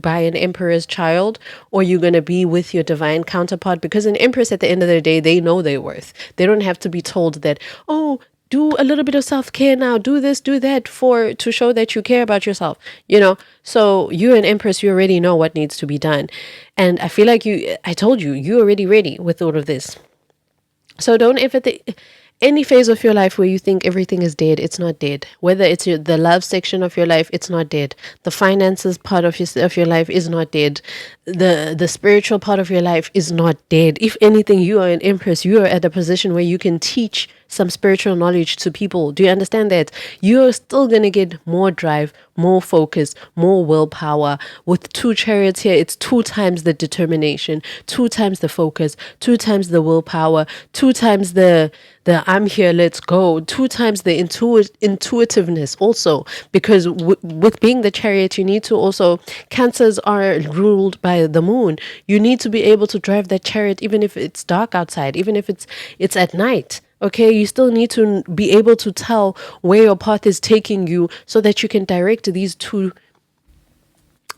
by an Emperor's child, or you're going to be with your divine counterpart, because an Empress at the end of the day, they know their worth. They don't have to be told that, oh, do a little bit of self-care now, do this, do that to show that you care about yourself, So you an Empress, you already know what needs to be done. And I feel like I told you, you're already ready with all of this. So don't ever any phase of your life where you think everything is dead, it's not dead. Whether it's the love section of your life, it's not dead. The finances part of your life is not dead. The spiritual part of your life is not dead. If anything, you are an Empress. You are at a position where you can teach some spiritual knowledge to people. Do you understand that? You're still going to get more drive, more focus, more willpower. With 2 chariots here, it's 2 times the determination, 2 times the focus, 2 times the willpower, 2 times the I'm here, let's go, 2 times the intuitiveness also, because with being the chariot, you need to also, Cancers are ruled by the moon. You need to be able to drive that chariot even if it's dark outside, even if it's at night. Okay, you still need to be able to tell where your path is taking you so that you can direct these 2,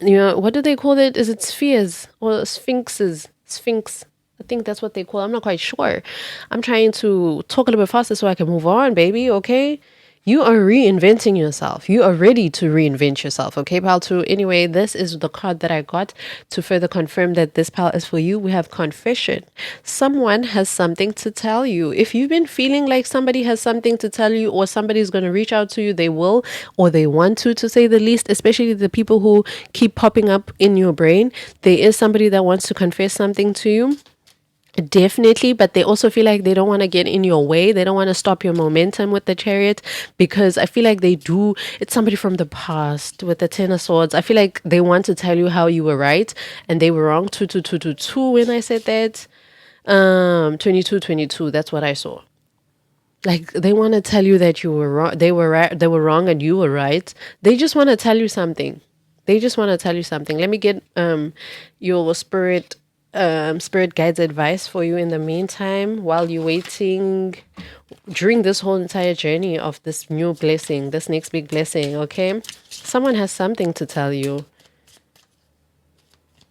what do they call it? Is it spheres or sphinxes? Sphinx. I think that's what they call it. I'm not quite sure. I'm trying to talk a little bit faster so I can move on, baby, okay? You are reinventing yourself. You are ready to reinvent yourself. Okay, pal 2. Anyway, this is the card that I got to further confirm that this pal is for you. We have confession. Someone has something to tell you. If you've been feeling like somebody has something to tell you, or somebody's going to reach out to you, they will, or they want to say the least, especially the people who keep popping up in your brain. There is somebody that wants to confess something to you. Definitely, but they also feel like they don't want to get in your way. They don't want to stop your momentum with the chariot, because I feel like they do. It's somebody from the past with the 10 of swords. I feel like they want to tell you how you were right and they were wrong. 2 when I said that. 22. That's what I saw. Like they want to tell you that you were wrong. They were right. They were wrong and you were right. They just want to tell you something. Let me get your spirit guides advice for you in the meantime, while you're waiting during this whole entire journey of this new blessing, this next big blessing. Okay, someone has something to tell you.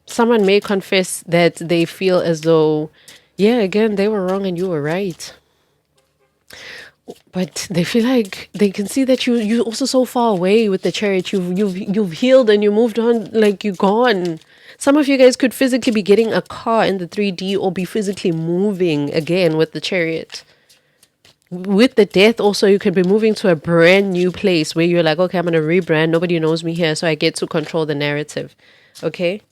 Someone may confess that they feel as though, yeah, again, they were wrong and you were right, but they feel like they can see that you're also so far away with the chariot. You've healed and you moved on, like you're gone. Some of you guys could physically be getting a car in the 3D, or be physically moving again with the chariot. With the death also, you could be moving to a brand new place where you're like, okay, I'm going to rebrand. Nobody knows me here, so I get to control the narrative. Okay?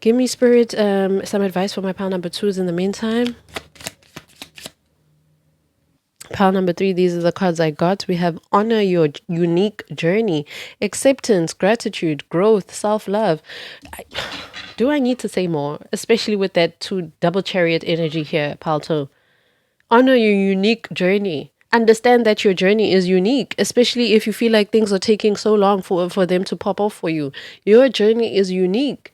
Give me, Spirit, some advice for my pile number 2s in the meantime. Pile number 3, these are the cards I got. We have honor your unique journey, acceptance, gratitude, growth, self-love. Do I need to say more? Especially with that two double chariot energy here, Palto. Honor your unique journey. Understand that your journey is unique, especially if you feel like things are taking so long for them to pop off for you. Your journey is unique.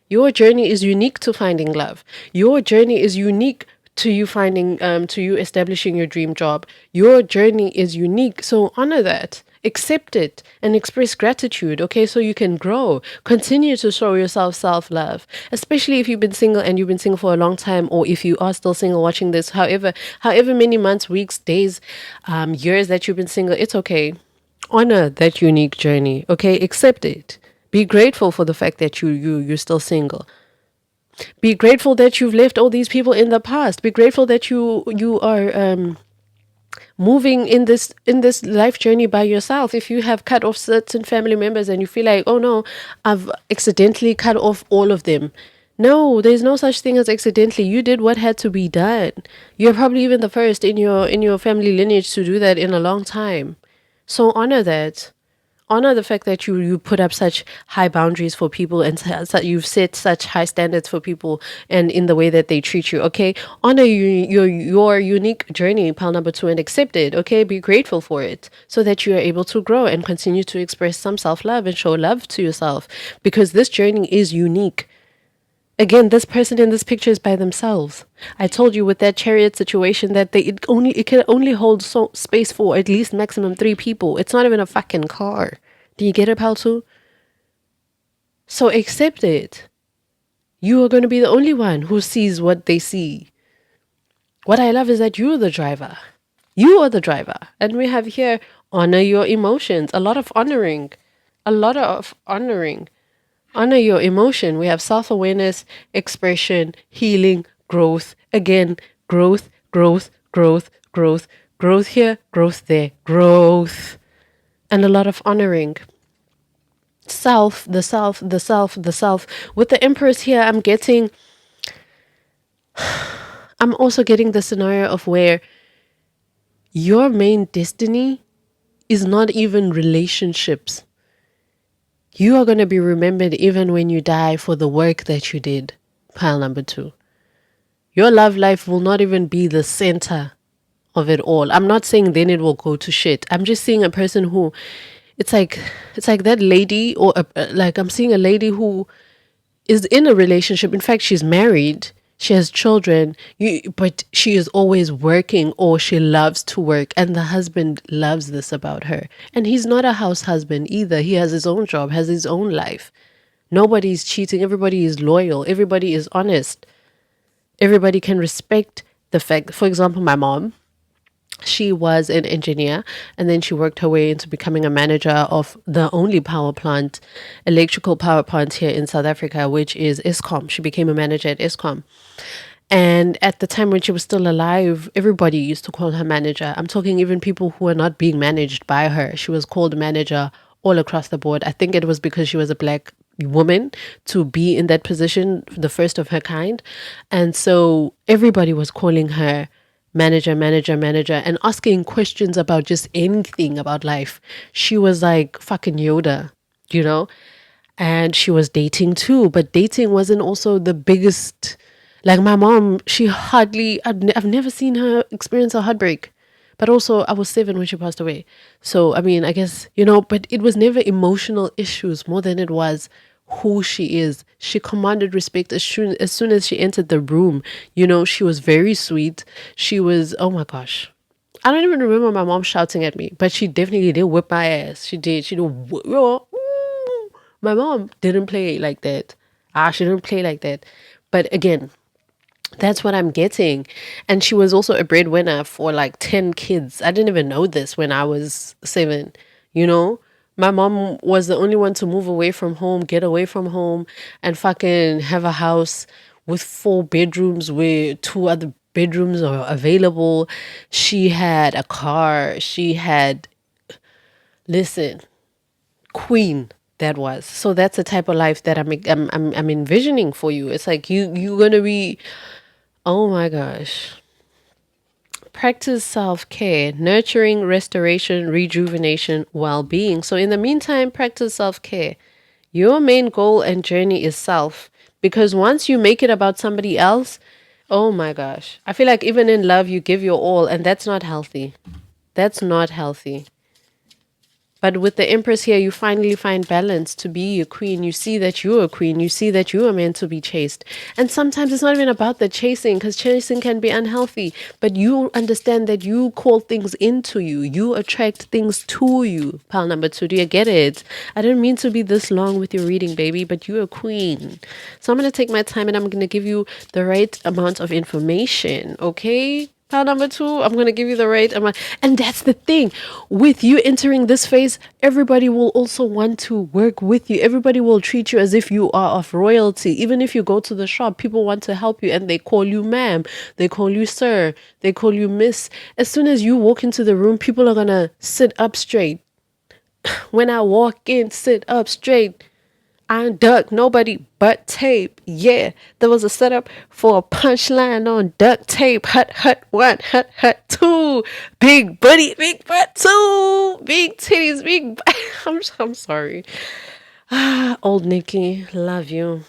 Your journey is unique to finding love. Your journey is unique to you finding, to you establishing your dream job. Your journey is unique. So honor that. Accept it and express gratitude, okay? So you can grow. Continue to show yourself self love, especially if you've been single and you've been single for a long time, or if you are still single watching this, however many months, weeks, days, years that you've been single, it's okay. Honor that unique journey, okay? Accept it. Be grateful for the fact that you're still single. Be grateful that you've left all these people in the past. Be grateful that you are moving in this life journey by yourself. If you have cut off certain family members and you feel like, oh no, I've accidentally cut off all of them. No, there's no such thing as accidentally. You did what had to be done. You're probably even the first in your family lineage to do that in a long time. So honor that. Honor the fact that you put up such high boundaries for people, and you've set such high standards for people and in the way that they treat you, okay? Honor your unique journey, pile number 2, and accept it, okay? Be grateful for it so that you are able to grow and continue to express some self-love and show love to yourself, because this journey is unique. Again, this person in this picture is by themselves. I told you with that chariot situation that it can only hold so space for at least maximum 3 people. It's not even a fucking car. Do you get it, Paltu? So accept it. You are going to be the only one who sees what they see. What I love is that you're the driver. You are the driver. And we have here, honor your emotions. A lot of honoring. A lot of honoring. Honor your emotion. We have self-awareness, expression, healing, growth. Again, growth, growth, growth, growth, growth here, growth there, growth. And a lot of honoring. Self, the self, the self, the self. With the Empress here, I'm also getting the scenario of where your main destiny is not even relationships. You are going to be remembered even when you die for the work that you did. Pile number 2. Your love life will not even be the center of it all. I'm not saying then it will go to shit. I'm just seeing a person who, it's like that lady, or like I'm seeing a lady who is in a relationship. In fact, she's married. She has children, but she is always working, or she loves to work, and the husband loves this about her. And he's not a house husband either. He has his own job, has his own life. Nobody's cheating. Everybody is loyal. Everybody is honest. Everybody can respect the fact. For example, my mom, she was an engineer, and then she worked her way into becoming a manager of the only electrical power plant here in South Africa, which is Eskom. She became a manager at Eskom. And at the time when she was still alive, everybody used to call her manager. I'm talking even people who were not being managed by her. She was called manager all across the board. I think it was because she was a black woman to be in that position, the first of her kind. And so everybody was calling her manager, manager, manager, and asking questions about just anything about life. She was like fucking Yoda, you know? And she was dating too, but dating wasn't also the biggest. Like my mom, I've never seen her experience a heartbreak. But also, I was 7 when she passed away. So, I mean, I guess, but it was never emotional issues more than it was who she is. She commanded respect as soon as she entered the room. She was very sweet. She was, oh my gosh. I don't even remember my mom shouting at me, but she definitely did whip my ass. She did. My mom didn't play like that. She didn't play like that. But again, that's what I'm getting. And she was also a breadwinner for like 10 kids. I didn't even know this when I was 7, My mom was the only one to move away from home, get away from home, and fucking have a house with 4 bedrooms where 2 other bedrooms are available. She had a car. She had, listen, queen. That was. So that's the type of life that I'm envisioning for you. It's like you're gonna be, oh my gosh. Practice self-care, nurturing, restoration, rejuvenation, well-being. So in the meantime, practice self-care. Your main goal and journey is self. Because once you make it about somebody else, oh my gosh, I feel like even in love, you give your all, and that's not healthy. That's not healthy. But with the Empress here, you finally find balance to be a queen. You see that you're a queen. You see that you are meant to be chased. And sometimes it's not even about the chasing, because chasing can be unhealthy. But you understand that you call things into you. You attract things to you. Pile number 2, do you get it? I didn't mean to be this long with your reading, baby, but you're a queen. So I'm going to take my time and I'm going to give you the right amount of information, okay? Pile number 2, I'm going to give you the right amount. And that's the thing. With you entering this phase, everybody will also want to work with you. Everybody will treat you as if you are of royalty. Even if you go to the shop, people want to help you and they call you ma'am. They call you sir. They call you miss. As soon as you walk into the room, people are going to sit up straight. When I walk in, sit up straight. I ain't duck nobody but tape. Yeah, there was a setup for a punchline on duct tape. Hut, hut, 1, hut, hut, 2. Big booty, big butt, 2. Big titties, big butt. I'm sorry. Old Nikki, love you.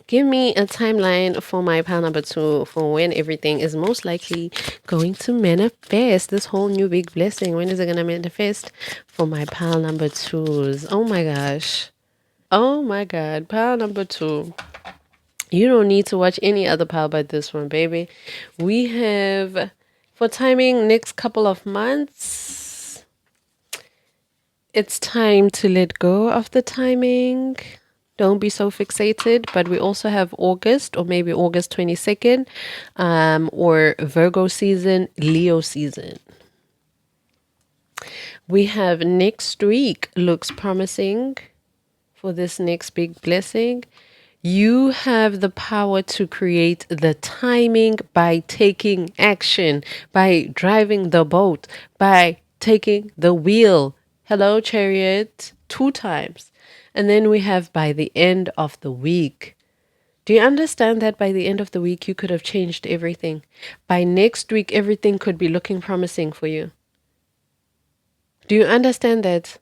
Give me a timeline for my pile number 2 for when everything is most likely going to manifest. This whole new big blessing. When is it going to manifest for my pile number 2s? Oh my gosh. Oh my God. Pile number 2. You don't need to watch any other pile but this one, baby. We have, for timing, next couple of months, it's time to let go of the timing. Don't be so fixated. But we also have August, or maybe August 22nd, or Virgo season, Leo season. We have next week, looks promising for this next big blessing. You have the power to create the timing by taking action, by driving the boat, by taking the wheel. Hello, Chariot, 2 times. And then we have by the end of the week. Do you understand that by the end of the week, you could have changed everything? By next week, everything could be looking promising for you. Do you understand that?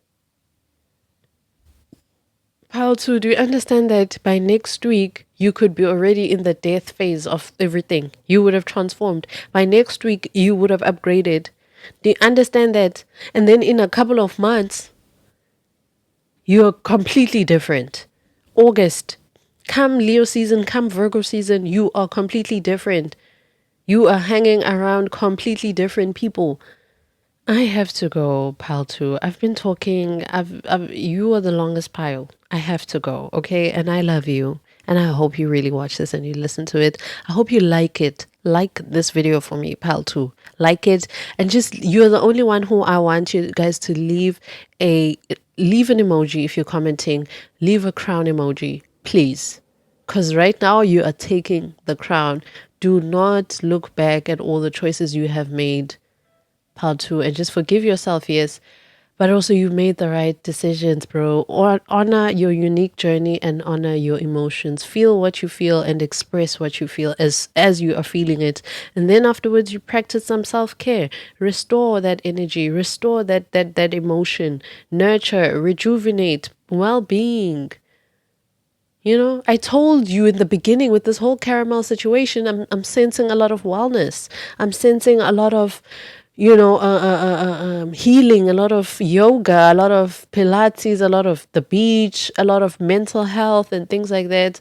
Pile 2, do you understand that by next week, you could be already in the death phase of everything? You would have transformed. By next week, you would have upgraded. Do you understand that? And then in a couple of months, you're completely different. August, come Leo season, come Virgo season, you are completely different. You are hanging around completely different people. I have to go, pile 2. I've been talking. You are the longest pile. I have to go, okay? And I love you. And I hope you really watch this and you listen to it. I hope you like it. Like this video for me, pile 2. Like it. And just, you're the only one who I want you guys to leave an emoji if you're commenting. Leave a crown emoji, please. Because right now you are taking the crown. Do not look back at all the choices you have made, pile 2, and just forgive yourself, yes, but also you made the right decisions, bro. Or honor your unique journey and honor your emotions. Feel what you feel and express what you feel as you are feeling it. And then afterwards you practice some self-care. Restore that energy, restore that emotion, nurture, rejuvenate, well-being. You know, I told you in the beginning with this whole caramel situation, I'm sensing a lot of wellness. I'm sensing a lot of, healing, a lot of yoga, a lot of Pilates, a lot of the beach, a lot of mental health and things like that.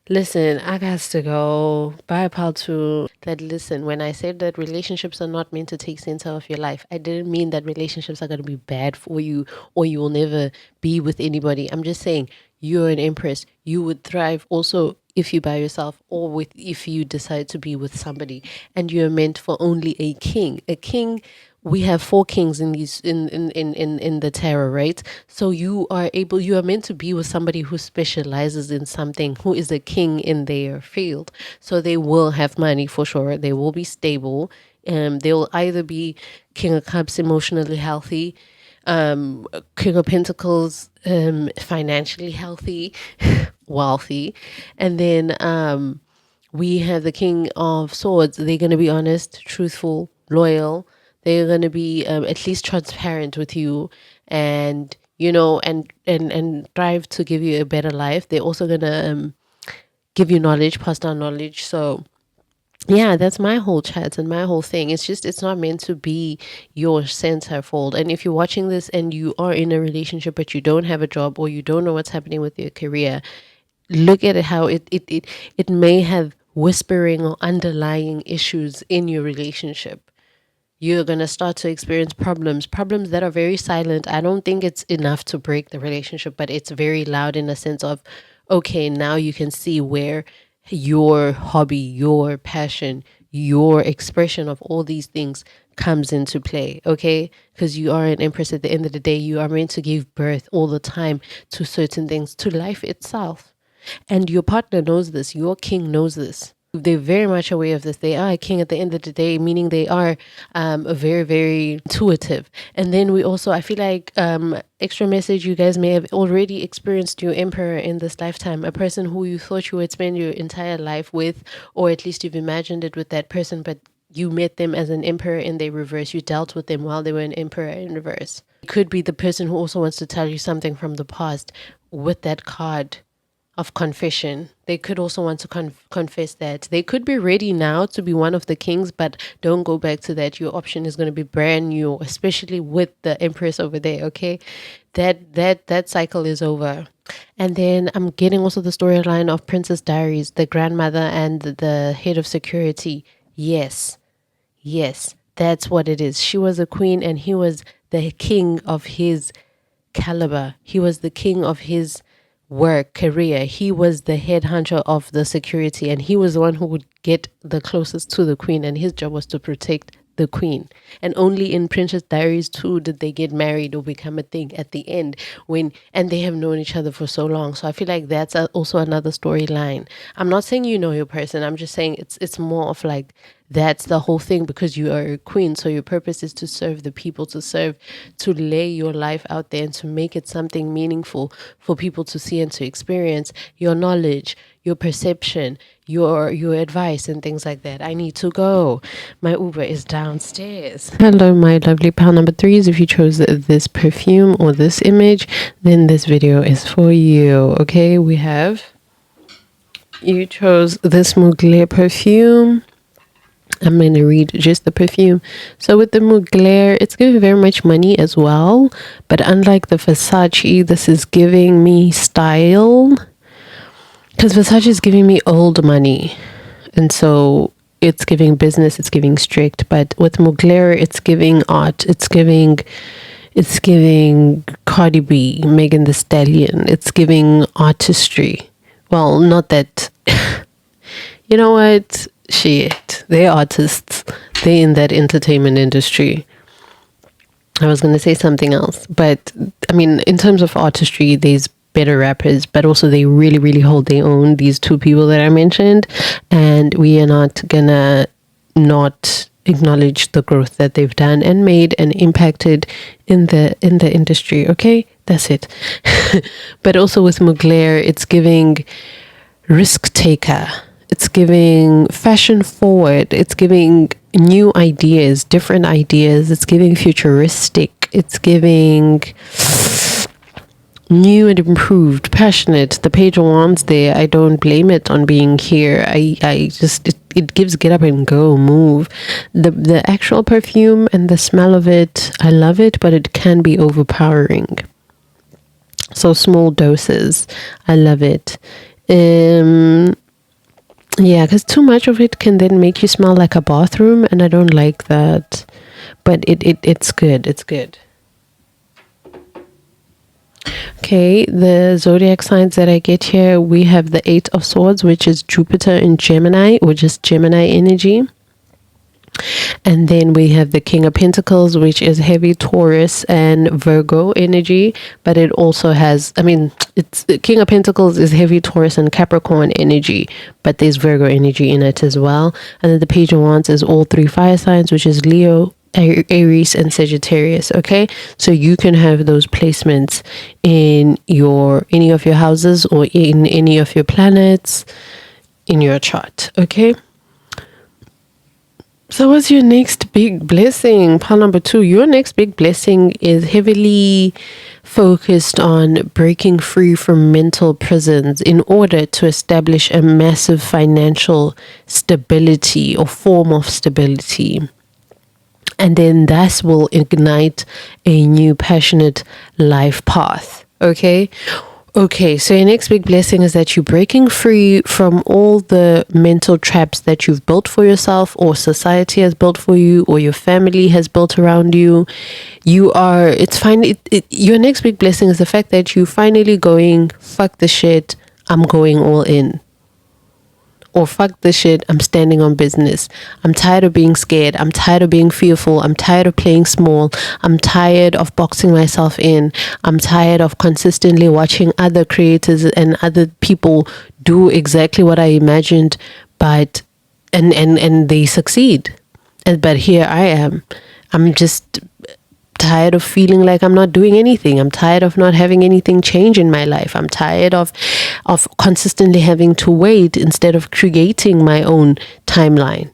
Listen, I got to go. Bye, pal, too. That listen, when I said that relationships are not meant to take center of your life, I didn't mean that relationships are going to be bad for you or you will never be with anybody. I'm just saying you're an empress. You would thrive also if you're by yourself or if you decide to be with somebody, and you're meant for only a king. A king, we have 4 kings in the tarot, right? So you are meant to be with somebody who specializes in something, who is a king in their field. So they will have money for sure. They will be stable. They will either be King of Cups, emotionally healthy, King of Pentacles, financially healthy, wealthy, and then we have the King of Swords. They're going to be honest, truthful, loyal. They're going to be at least transparent with you, and and strive to give you a better life. They're also gonna give you knowledge, pass down knowledge. So yeah, that's my whole chat and my whole thing. It's not meant to be your centerfold. And if you're watching this and you are in a relationship but you don't have a job, or you don't know what's happening with your career, look at it how it may have whispering or underlying issues in your relationship. You're going to start to experience problems that are very silent. I don't think it's enough to break the relationship, but it's very loud in a sense of, okay, now you can see where your hobby, your passion, your expression of all these things comes into play. Okay, because you are an empress. At the end of the day, you are meant to give birth all the time to certain things, to life itself. And your partner knows this, your king knows this. They're very much aware of this. They are a king at the end of the day, meaning they are very, very intuitive. And then we also, I feel like, extra message, you guys may have already experienced your emperor in this lifetime, a person who you thought you would spend your entire life with, or at least you've imagined it with that person, but you met them as an emperor in their reverse. You dealt with them while they were an emperor in reverse. It could be the person who also wants to tell you something from the past with that card of confession. They could also want to confess that. They could be ready now to be one of the kings, but don't go back to that. Your option is going to be brand new, especially with the empress over there. Okay, that cycle is over. And then I'm getting also the storyline of Princess Diaries, the grandmother and the head of security. Yes, that's what it is. She was a queen and he was the king of his caliber. He was the king of his work, career. He was the head honcho of the security, and he was the one who would get the closest to the queen, and his job was to protect the queen. And only in Princess Diaries 2 did they get married or become a thing at the end, and they have known each other for so long. So I feel like that's also another storyline. I'm not saying you know your person. I'm just saying it's more of like, that's the whole thing, because you are a queen. So your purpose is to serve the people, to lay your life out there and to make it something meaningful for people to see and to experience. Your knowledge, your perception, your advice and things like that. I need to go. My Uber is downstairs. Hello, my lovely pal number 3s. If you chose this perfume or this image, then this video is for you. Okay, you chose this Mugler perfume. I'm going to read just the perfume. So with the Mugler, it's giving very much money as well. But unlike the Versace, this is giving me style. Because Versace is giving me old money. And so it's giving business, it's giving strict. But with Mugler, it's giving art. It's giving Cardi B, Megan Thee Stallion. It's giving artistry. Well, not that... You know what? Shit. They're artists. They're in that entertainment industry. I was going to say something else. But, I mean, in terms of artistry, there's better rappers. But also they really, really hold their own, these two people that I mentioned. And we are not going to not acknowledge the growth that they've done and made and impacted in the industry. Okay? That's it. But also with Mugler, it's giving risk taker. It's giving fashion forward. It's giving new ideas, different ideas. It's giving futuristic. It's giving new and improved, passionate. The page of wands there, I don't blame it on being here. I just, it gives get up and go, move. The actual perfume and the smell of it, I love it, but it can be overpowering. So small doses, I love it. Yeah, because too much of it can then make you smell like a bathroom, and I don't like that. But it's good. It's good. Okay, the zodiac signs that I get here, we have the 8 of Swords, which is Jupiter in Gemini, or just Gemini energy. And then we have the King of Pentacles, which is heavy Taurus and Virgo energy. But it also has, I mean, it's King of Pentacles is heavy Taurus and Capricorn energy, but there's Virgo energy in it as well. And then the Page of Wands is all 3 fire signs, which is Leo, Aries and Sagittarius. Okay, so you can have those placements in any of your houses or in any of your planets in your chart. Okay, So what's your next big blessing? Pile number 2. Your next big blessing is heavily focused on breaking free from mental prisons in order to establish a massive financial stability or form of stability. And then that will ignite a new passionate life path. Okay, so your next big blessing is that you're breaking free from all the mental traps that you've built for yourself, or society has built for you, or your family has built around you. It's fine. Your next big blessing is the fact that you finally going, fuck the shit, I'm going all in. Or fuck this shit, I'm standing on business. I'm tired of being scared. I'm tired of being fearful. I'm tired of playing small. I'm tired of boxing myself in. I'm tired of consistently watching other creators and other people do exactly what I imagined, but and they succeed. But here I am. I'm just tired of feeling like I'm not doing anything. I'm tired of not having anything change in my life. I'm tired of consistently having to wait instead of creating my own timeline,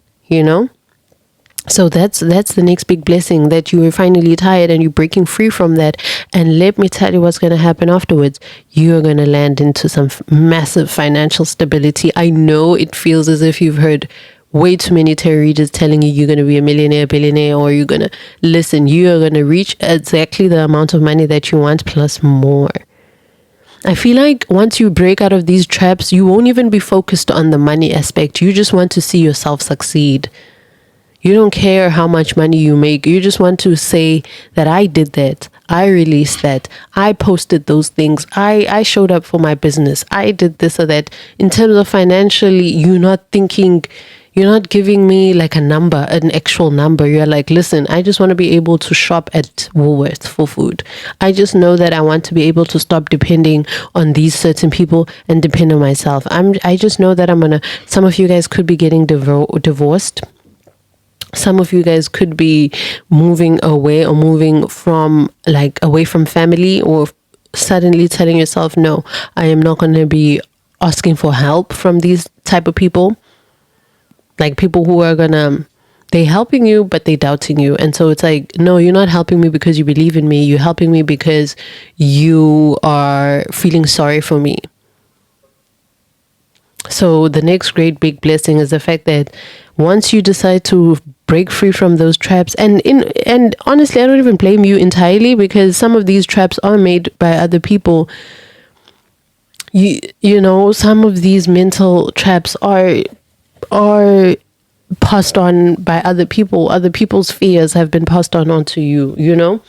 So that's the next big blessing, that you are finally tired and you're breaking free from that. And let me tell you what's going to happen afterwards. You're going to land into some massive financial stability. I know it feels as if you've heard way too many tarot readers telling you you're going to be a millionaire, billionaire, or you're going to listen. You are going to reach exactly the amount of money that you want plus more. I feel like once you break out of these traps, you won't even be focused on the money aspect. You just want to see yourself succeed. You don't care how much money you make. You just want to say that I did that. I released that. I posted those things. I showed up for my business. I did this or that. In terms of financially, you're not giving me like a number, an actual number. You're like, listen, I just want to be able to shop at Woolworths for food. I just know that I want to be able to stop depending on these certain people and depend on myself. I just know that some of you guys could be getting divorced. Some of you guys could be moving away or moving from away from family, or suddenly telling yourself, no, I am not going to be asking for help from these type of people. Like people who are they're helping you, but they're doubting you. And so it's like, no, you're not helping me because you believe in me. You're helping me because you are feeling sorry for me. So the next great big blessing is the fact that once you decide to break free from those traps, and honestly, I don't even blame you entirely, because some of these traps are made by other people. Some of these mental traps are passed on by other people. Other people's fears have been passed onto you,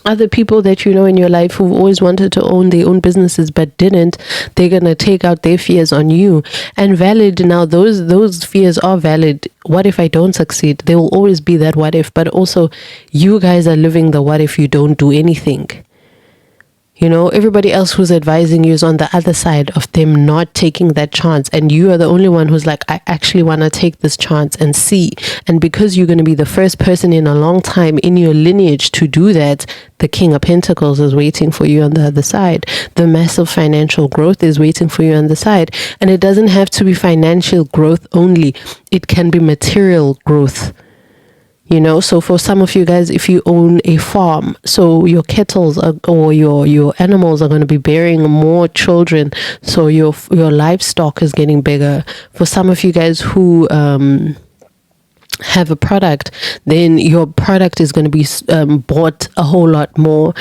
Other people that in your life who've always wanted to own their own businesses but didn't, they're going to take out their fears on you. And valid now, those fears are valid. What if I don't succeed? There will always be that what if, but also you guys are living the what if you don't do anything. Everybody else who's advising you is on the other side of them not taking that chance. And you are the only one who's like, I actually want to take this chance and see. And because you're going to be the first person in a long time in your lineage to do that, the King of Pentacles is waiting for you on the other side. The massive financial growth is waiting for you on the side. And it doesn't have to be financial growth only. It can be material growth. So for some of you guys, if you own a farm, so your kettles or your animals are going to be bearing more children, so your livestock is getting bigger. For some of you guys who have a product, then your product is going to be bought a whole lot more.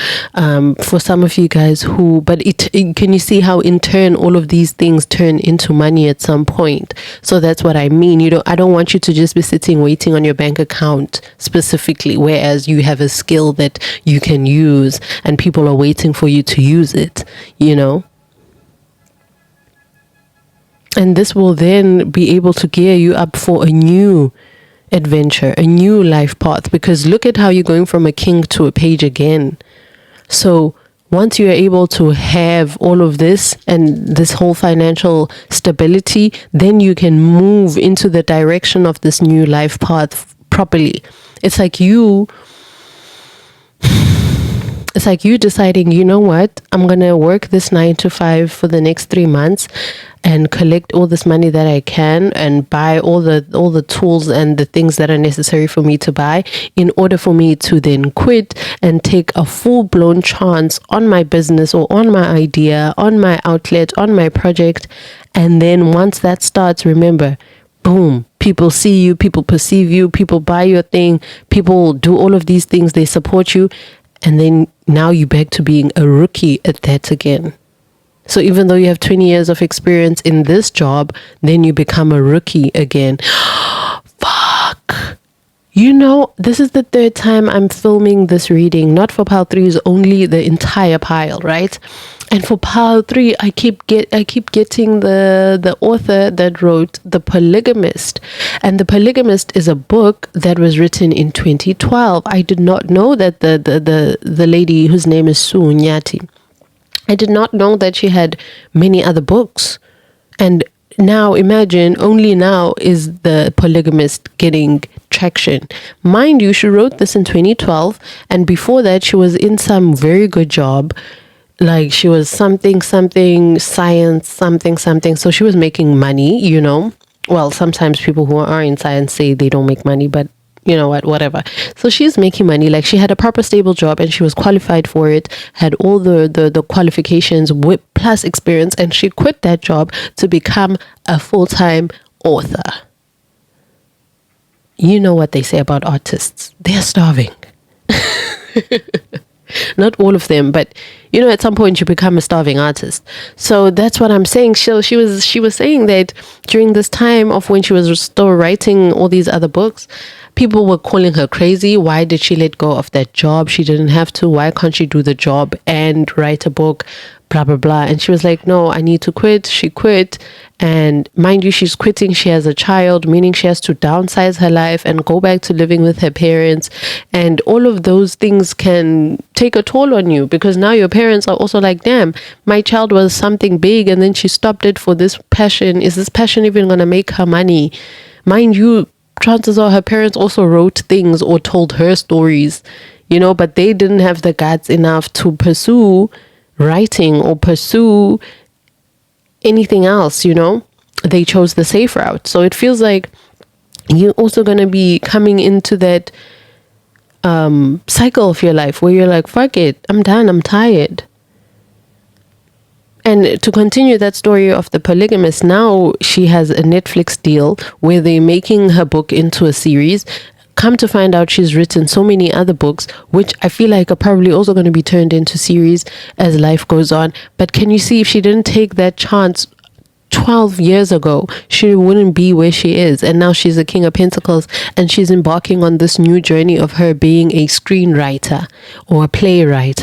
For some of you guys can you see how in turn all of these things turn into money at some point? So that's what I mean. I don't want you to just be sitting waiting on your bank account specifically, whereas you have a skill that you can use and people are waiting for you to use it, And this will then be able to gear you up for a new adventure, a new life path, because look at how you're going from a king to a page again. So once you are able to have all of this and this whole financial stability, then you can move into the direction of this new life path properly. It's like It's like you deciding, you know what, I'm going to work this 9 to 5 for the next 3 months and collect all this money that I can and buy all the tools and the things that are necessary for me to buy in order for me to then quit and take a full-blown chance on my business or on my idea, on my outlet, on my project. And then once that starts, remember, boom, people see you, people perceive you, people buy your thing, people do all of these things, they support you. And then now you're back to being a rookie at that again. So even though you have 20 years of experience in this job, then you become a rookie again. Fuck. You know, this is the third time I'm filming this reading. Not for pile 3, is only the entire pile, right? And for pile 3, I keep getting the author that wrote The Polygamist. And The Polygamist is a book that was written in 2012. I did not know that the lady whose name is Sue Nyati, I did not know that she had many other books. And now imagine, only now is The Polygamist getting traction. Mind you, she wrote this in 2012, and before that she was in some very good job. Like she was something science, something. So she was making money, you know. Well, sometimes people who are in science say they don't make money, but you know what, whatever. So she's making money. Like she had a proper stable job and she was qualified for it, had all the qualifications with plus experience, and she quit that job to become a full-time author. You know what they say about artists. They're starving. Not all of them, but you know, at some point you become a starving artist. So that's what I'm saying. She was saying that during this time of when she was still writing all these other books, people were calling her crazy. Why did she let go of that job? She didn't have to. Why can't she do the job and write a book? Blah, blah, blah. And she was like, no, I need to quit. She quit. And mind you, she's quitting. She has a child, meaning she has to downsize her life and go back to living with her parents. And all of those things can take a toll on you, because now your parents are also like, damn, my child was something big and then she stopped it for this passion. Is this passion even going to make her money? Mind you, chances are her parents also wrote things or told her stories, you know, but they didn't have the guts enough to pursue writing or pursue anything else, you know. They chose the safe route. So it feels like you're also going to be coming into that cycle of your life where you're like, fuck it, I'm done, I'm tired. And to continue that story of The Polygamist, now she has a Netflix deal where they're making her book into a series. Come to find out, she's written so many other books, which I feel like are probably also going to be turned into series as life goes on. But can you see, if she didn't take that chance 12 years ago, she wouldn't be where she is. And now she's a King of Pentacles, and she's embarking on this new journey of her being a screenwriter or a playwright,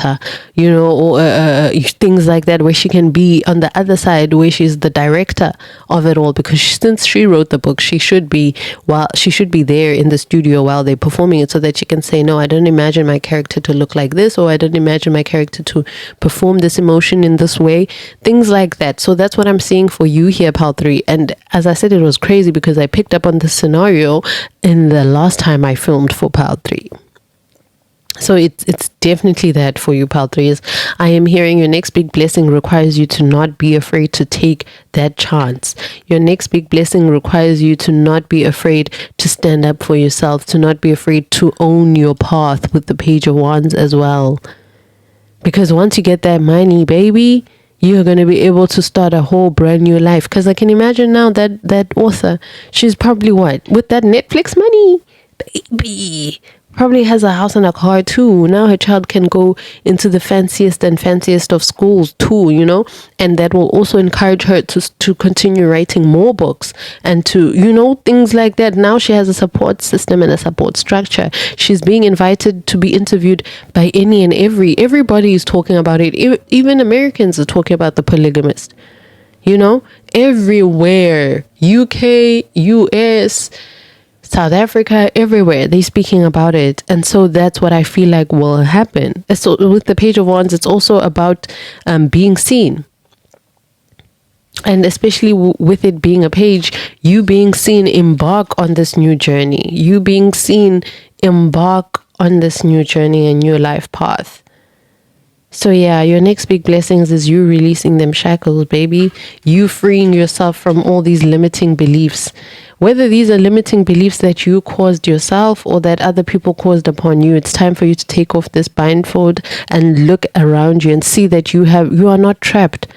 you know, or things like that, where she can be on the other side, where she's the director of it all. Because since she wrote the book, she should be there in the studio while they're performing it, so that she can say, no, I didn't imagine my character to look like this, or I didn't imagine my character to perform this emotion in this way, things like that. So that's what I'm seeing for you here, pile 3. And as I said, it was crazy because I picked up on this scenario in the last time I filmed for pile 3. So it's definitely that for you, pile 3s. I am hearing your next big blessing requires you to not be afraid to take that chance. Your next big blessing requires you to not be afraid to stand up for yourself, to not be afraid to own your path, with the Page of Wands as well. Because once you get that money, baby, you're going to be able to start a whole brand new life. Because I can imagine now that author, she's probably what? With that Netflix money, baby, probably has a house and a car too. Now her child can go into the fanciest of schools too, you know. And that will also encourage her to continue writing more books and to, you know, things like that. Now she has a support system and a support structure. She's being invited to be interviewed by any and everybody is talking about it. Even Americans are talking about The Polygamist, you know, everywhere. UK, US, South Africa, everywhere, they're speaking about it. And so that's what I feel like will happen. So with the Page of Wands, it's also about being seen. And especially with it being a page, you being seen, embark on this new journey. You being seen, embark on this new journey and new life path. So yeah, your next big blessings is you releasing them shackles, baby. You freeing yourself from all these limiting beliefs. Whether these are limiting beliefs that you caused yourself or that other people caused upon you, it's time for you to take off this blindfold and look around you and see that you are not trapped.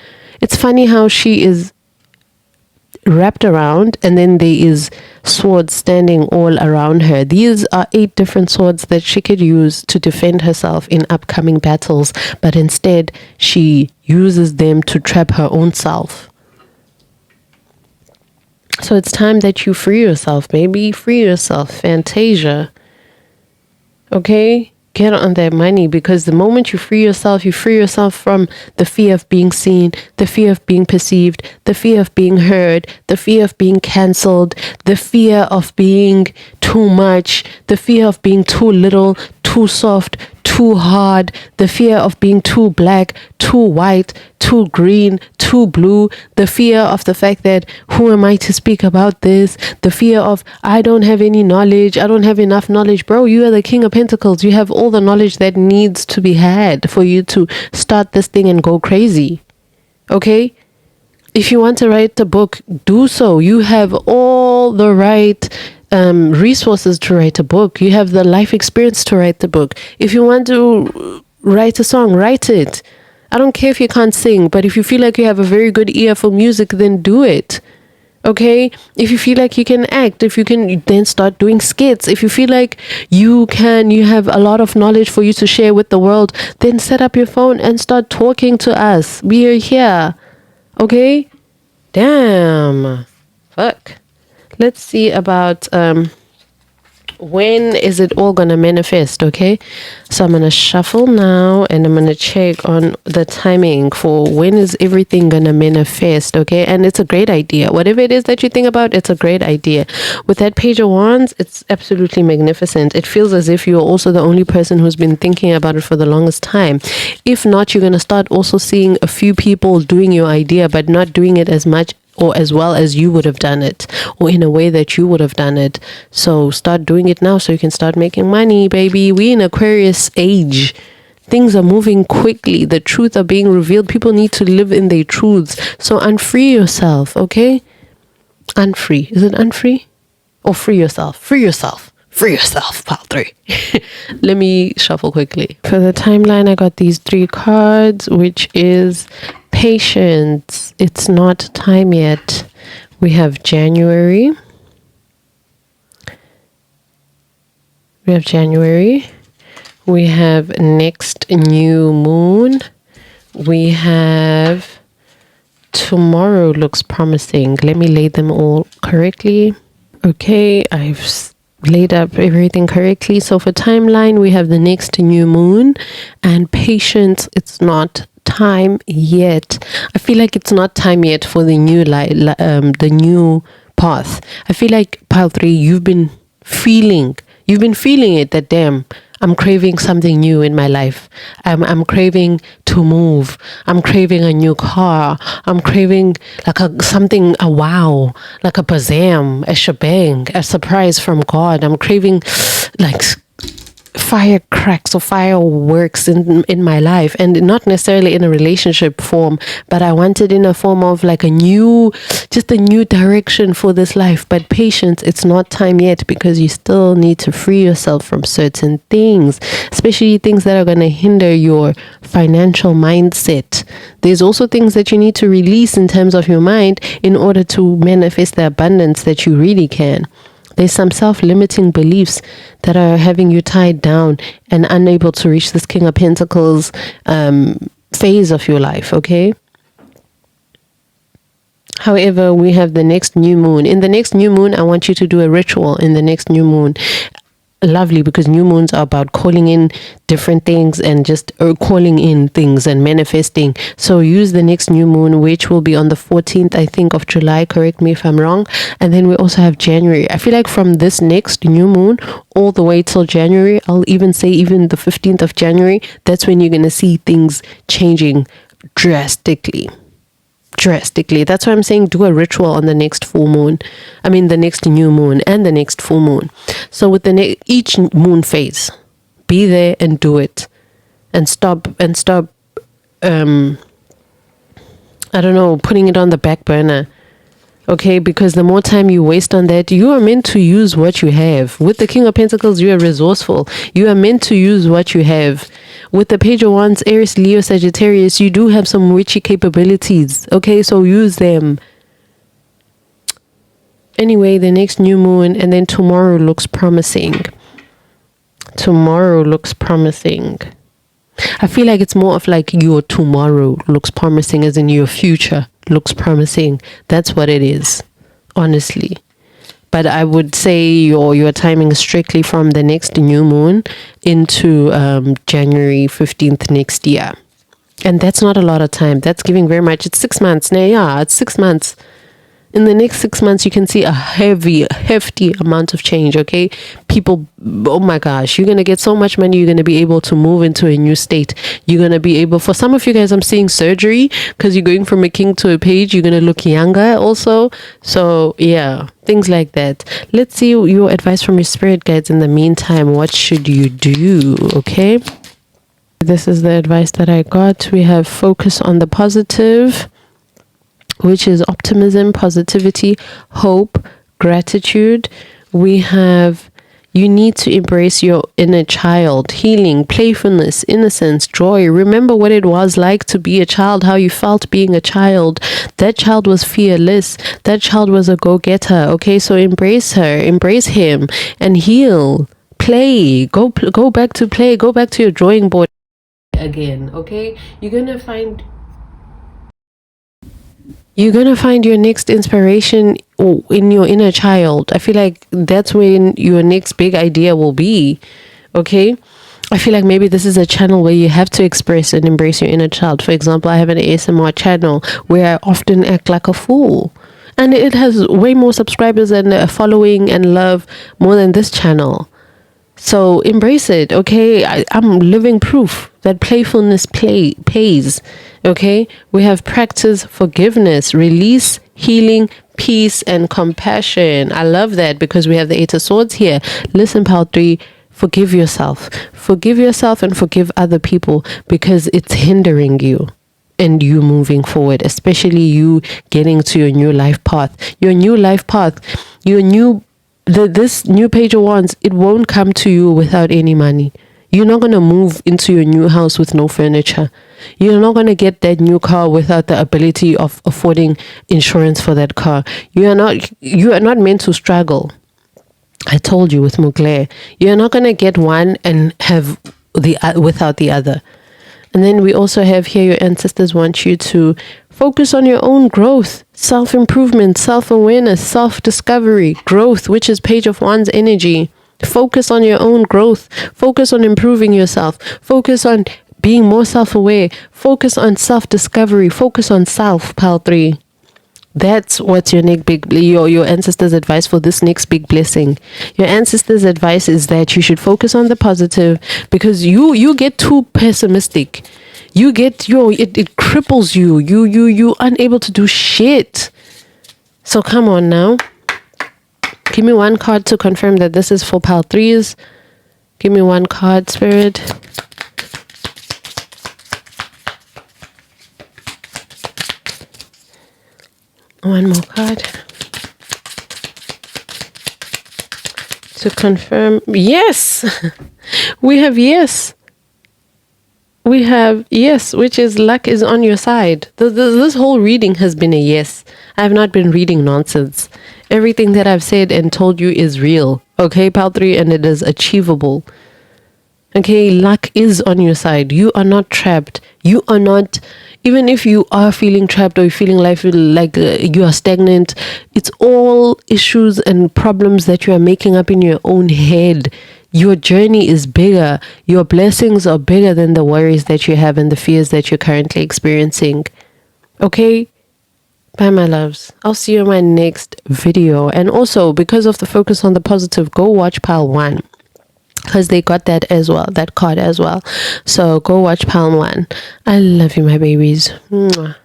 It's funny how she is wrapped around and then there is swords standing all around her. These are 8 different swords that she could use to defend herself in upcoming battles, but instead she uses them to trap her own self. So it's time that you free yourself, baby. Free yourself. Fantasia. Okay? Get on that money, because the moment you free yourself from the fear of being seen, the fear of being perceived, the fear of being heard, the fear of being cancelled, the fear of being too much, the fear of being too little, too soft, too hard, the fear of being too black, too white, too green, too blue, the fear of the fact that who am I to speak about this, the fear of I don't have any knowledge, I don't have enough knowledge. Bro, you are the King of Pentacles. You have all the knowledge that needs to be had for you to start this thing and go crazy. Okay? If you want to write a book, do so. You have all the right resources to write a book. You have the life experience to write the book. If you want to write a song, write it. I don't care if you can't sing, but if you feel like you have a very good ear for music, then do it. Okay? If you feel like you can act, if you can, then start doing skits. If you feel like you have a lot of knowledge for you to share with the world, then set up your phone and start talking to us. We are here. Okay? Damn. Fuck. Let's see about when is it all gonna manifest. Okay, so I'm gonna shuffle now and I'm gonna check on the timing for when is everything gonna manifest. Okay, and it's a great idea. Whatever it is that you think about, it's a great idea. With that Page of Wands, it's absolutely magnificent. It feels as if you're also the only person who's been thinking about it for the longest time. If not, you're gonna start also seeing a few people doing your idea but not doing it as much or as well as you would have done it, or in a way that you would have done it. So start doing it now so you can start making money, baby. We in Aquarius age. Things are moving quickly. The truth are being revealed. People need to live in their truths. So unfree yourself, okay? Unfree. Is it unfree? Or free yourself? Free yourself. Free yourself, pile 3. Let me shuffle quickly. For the timeline, I got these 3 cards, which is patience. It's not time yet. We have January. We have next new moon. We have tomorrow looks promising. Let me lay them all correctly. Okay, I've laid up everything correctly. So for timeline, we have the next new moon, and patience. It's not time yet. I feel like it's not time yet for the new the new path. I feel like pile 3, you've been feeling it that damn, I'm craving something new in my life. I'm craving to move. I'm craving a new car. I'm craving like a wow, like a bazam, a shebang, a surprise from God. I'm craving like firecracks or fireworks in my life, and not necessarily in a relationship form, but I want it in a form of like a new direction for this life. But patience, it's not time yet, because you still need to free yourself from certain things, especially things that are going to hinder your financial mindset. There's also things that you need to release in terms of your mind in order to manifest the abundance that you really can. There's some self-limiting beliefs that are having you tied down and unable to reach this King of Pentacles phase of your life, okay? However, we have the next new moon. In the next new moon, I want you to do a ritual in the next new moon. Lovely, because new moons are about calling in different things and just calling in things and manifesting. So use the next new moon, which will be on the 14th, I think, of July. Correct me if I'm wrong. And then we also have January. I feel like from this next new moon all the way till January, I'll even say even the 15th of January, that's when you're going to see things changing drastically. That's why I'm saying do a ritual on the next full moon. I mean the next new moon and the next full moon. So with each moon phase, be there and do it, and stop I don't know, putting it on the back burner. Okay, because the more time you waste on that, you are meant to use what you have. With the King of Pentacles, you are resourceful. You are meant to use what you have. With the Page of Wands, Aries, Leo, Sagittarius, you do have some witchy capabilities. Okay, so use them. Anyway, the next new moon, and then tomorrow looks promising. Tomorrow looks promising. I feel like it's more of like your tomorrow looks promising, as in your future looks promising. That's what it is, honestly. But I would say your timing is strictly from the next new moon into January 15th next year. And that's not a lot of time. That's giving very much. It's 6 months. Now, yeah, it's 6 months. In the next 6 months, you can see a hefty amount of change, okay? People, oh my gosh, you're going to get so much money. You're going to be able to move into a new state. You're going to be able, for some of you guys, I'm seeing surgery because you're going from a king to a page. You're going to look younger also. So, yeah, things like that. Let's see your advice from your spirit guides in the meantime. What should you do, okay? This is the advice that I got. We have focus on the positive, which is optimism, positivity, hope, gratitude. We have, you need to embrace your inner child, healing, playfulness, innocence, joy. Remember what it was like to be a child, how you felt being a child. That child was fearless. That child was a go-getter. Okay, so embrace her, embrace him, and heal. Play. Go back to play. Go back to your drawing board again. Okay, you're gonna find your next inspiration in your inner child. I feel like that's when your next big idea will be. Okay, I feel like maybe this is a channel where you have to express and embrace your inner child. For example, I have an ASMR channel where I often act like a fool, and it has way more subscribers and a following and love more than this channel. So embrace it, okay? I'm living proof that playfulness pays, okay? We have practice, forgiveness, release, healing, peace, and compassion. I love that because we have the Eight of Swords here. Listen, Pile 3, forgive yourself. Forgive yourself and forgive other people because it's hindering you and you moving forward, especially you getting to your new life path. Your new life path, this new Page of Wands, it won't come to you without any money. You're not going to move into your new house with no furniture. You're not going to get that new car without the ability of affording insurance for that car. You are not meant to struggle. I told you with Mugler, you're not going to get one and have without the other. And then we also have here, your ancestors want you to focus on your own growth, self-improvement, self-awareness, self-discovery, growth, which is Page of Wands energy. Focus on your own growth. Focus on improving yourself. Focus on being more self-aware. Focus on self-discovery. Focus on self, Pile 3. That's what's your your ancestors' advice for this next big blessing. Your ancestors' advice is that you should focus on the positive because you get too pessimistic. You get it cripples you. You unable to do shit. So come on now. Give me one card to confirm that this is for Pile 3s. Give me one card, Spirit. One more card to confirm. Yes, we have yes. We have yes, which is luck is on your side. This whole reading has been a yes. I have not been reading nonsense. Everything that I've said and told you is real. Okay, Pile 3, and it is achievable. Okay, luck is on your side. You are not trapped. You are not, even if you are feeling trapped or you're feeling like you are stagnant, it's all issues and problems that you are making up in your own head. Your journey is bigger. Your blessings are bigger than the worries that you have and the fears that you're currently experiencing. Okay? Bye, my loves. I'll see you in my next video. And also, because of the focus on the positive, go watch Pile 1. Because they got that as well, that card as well. So go watch Pile 1. I love you, my babies. Mwah.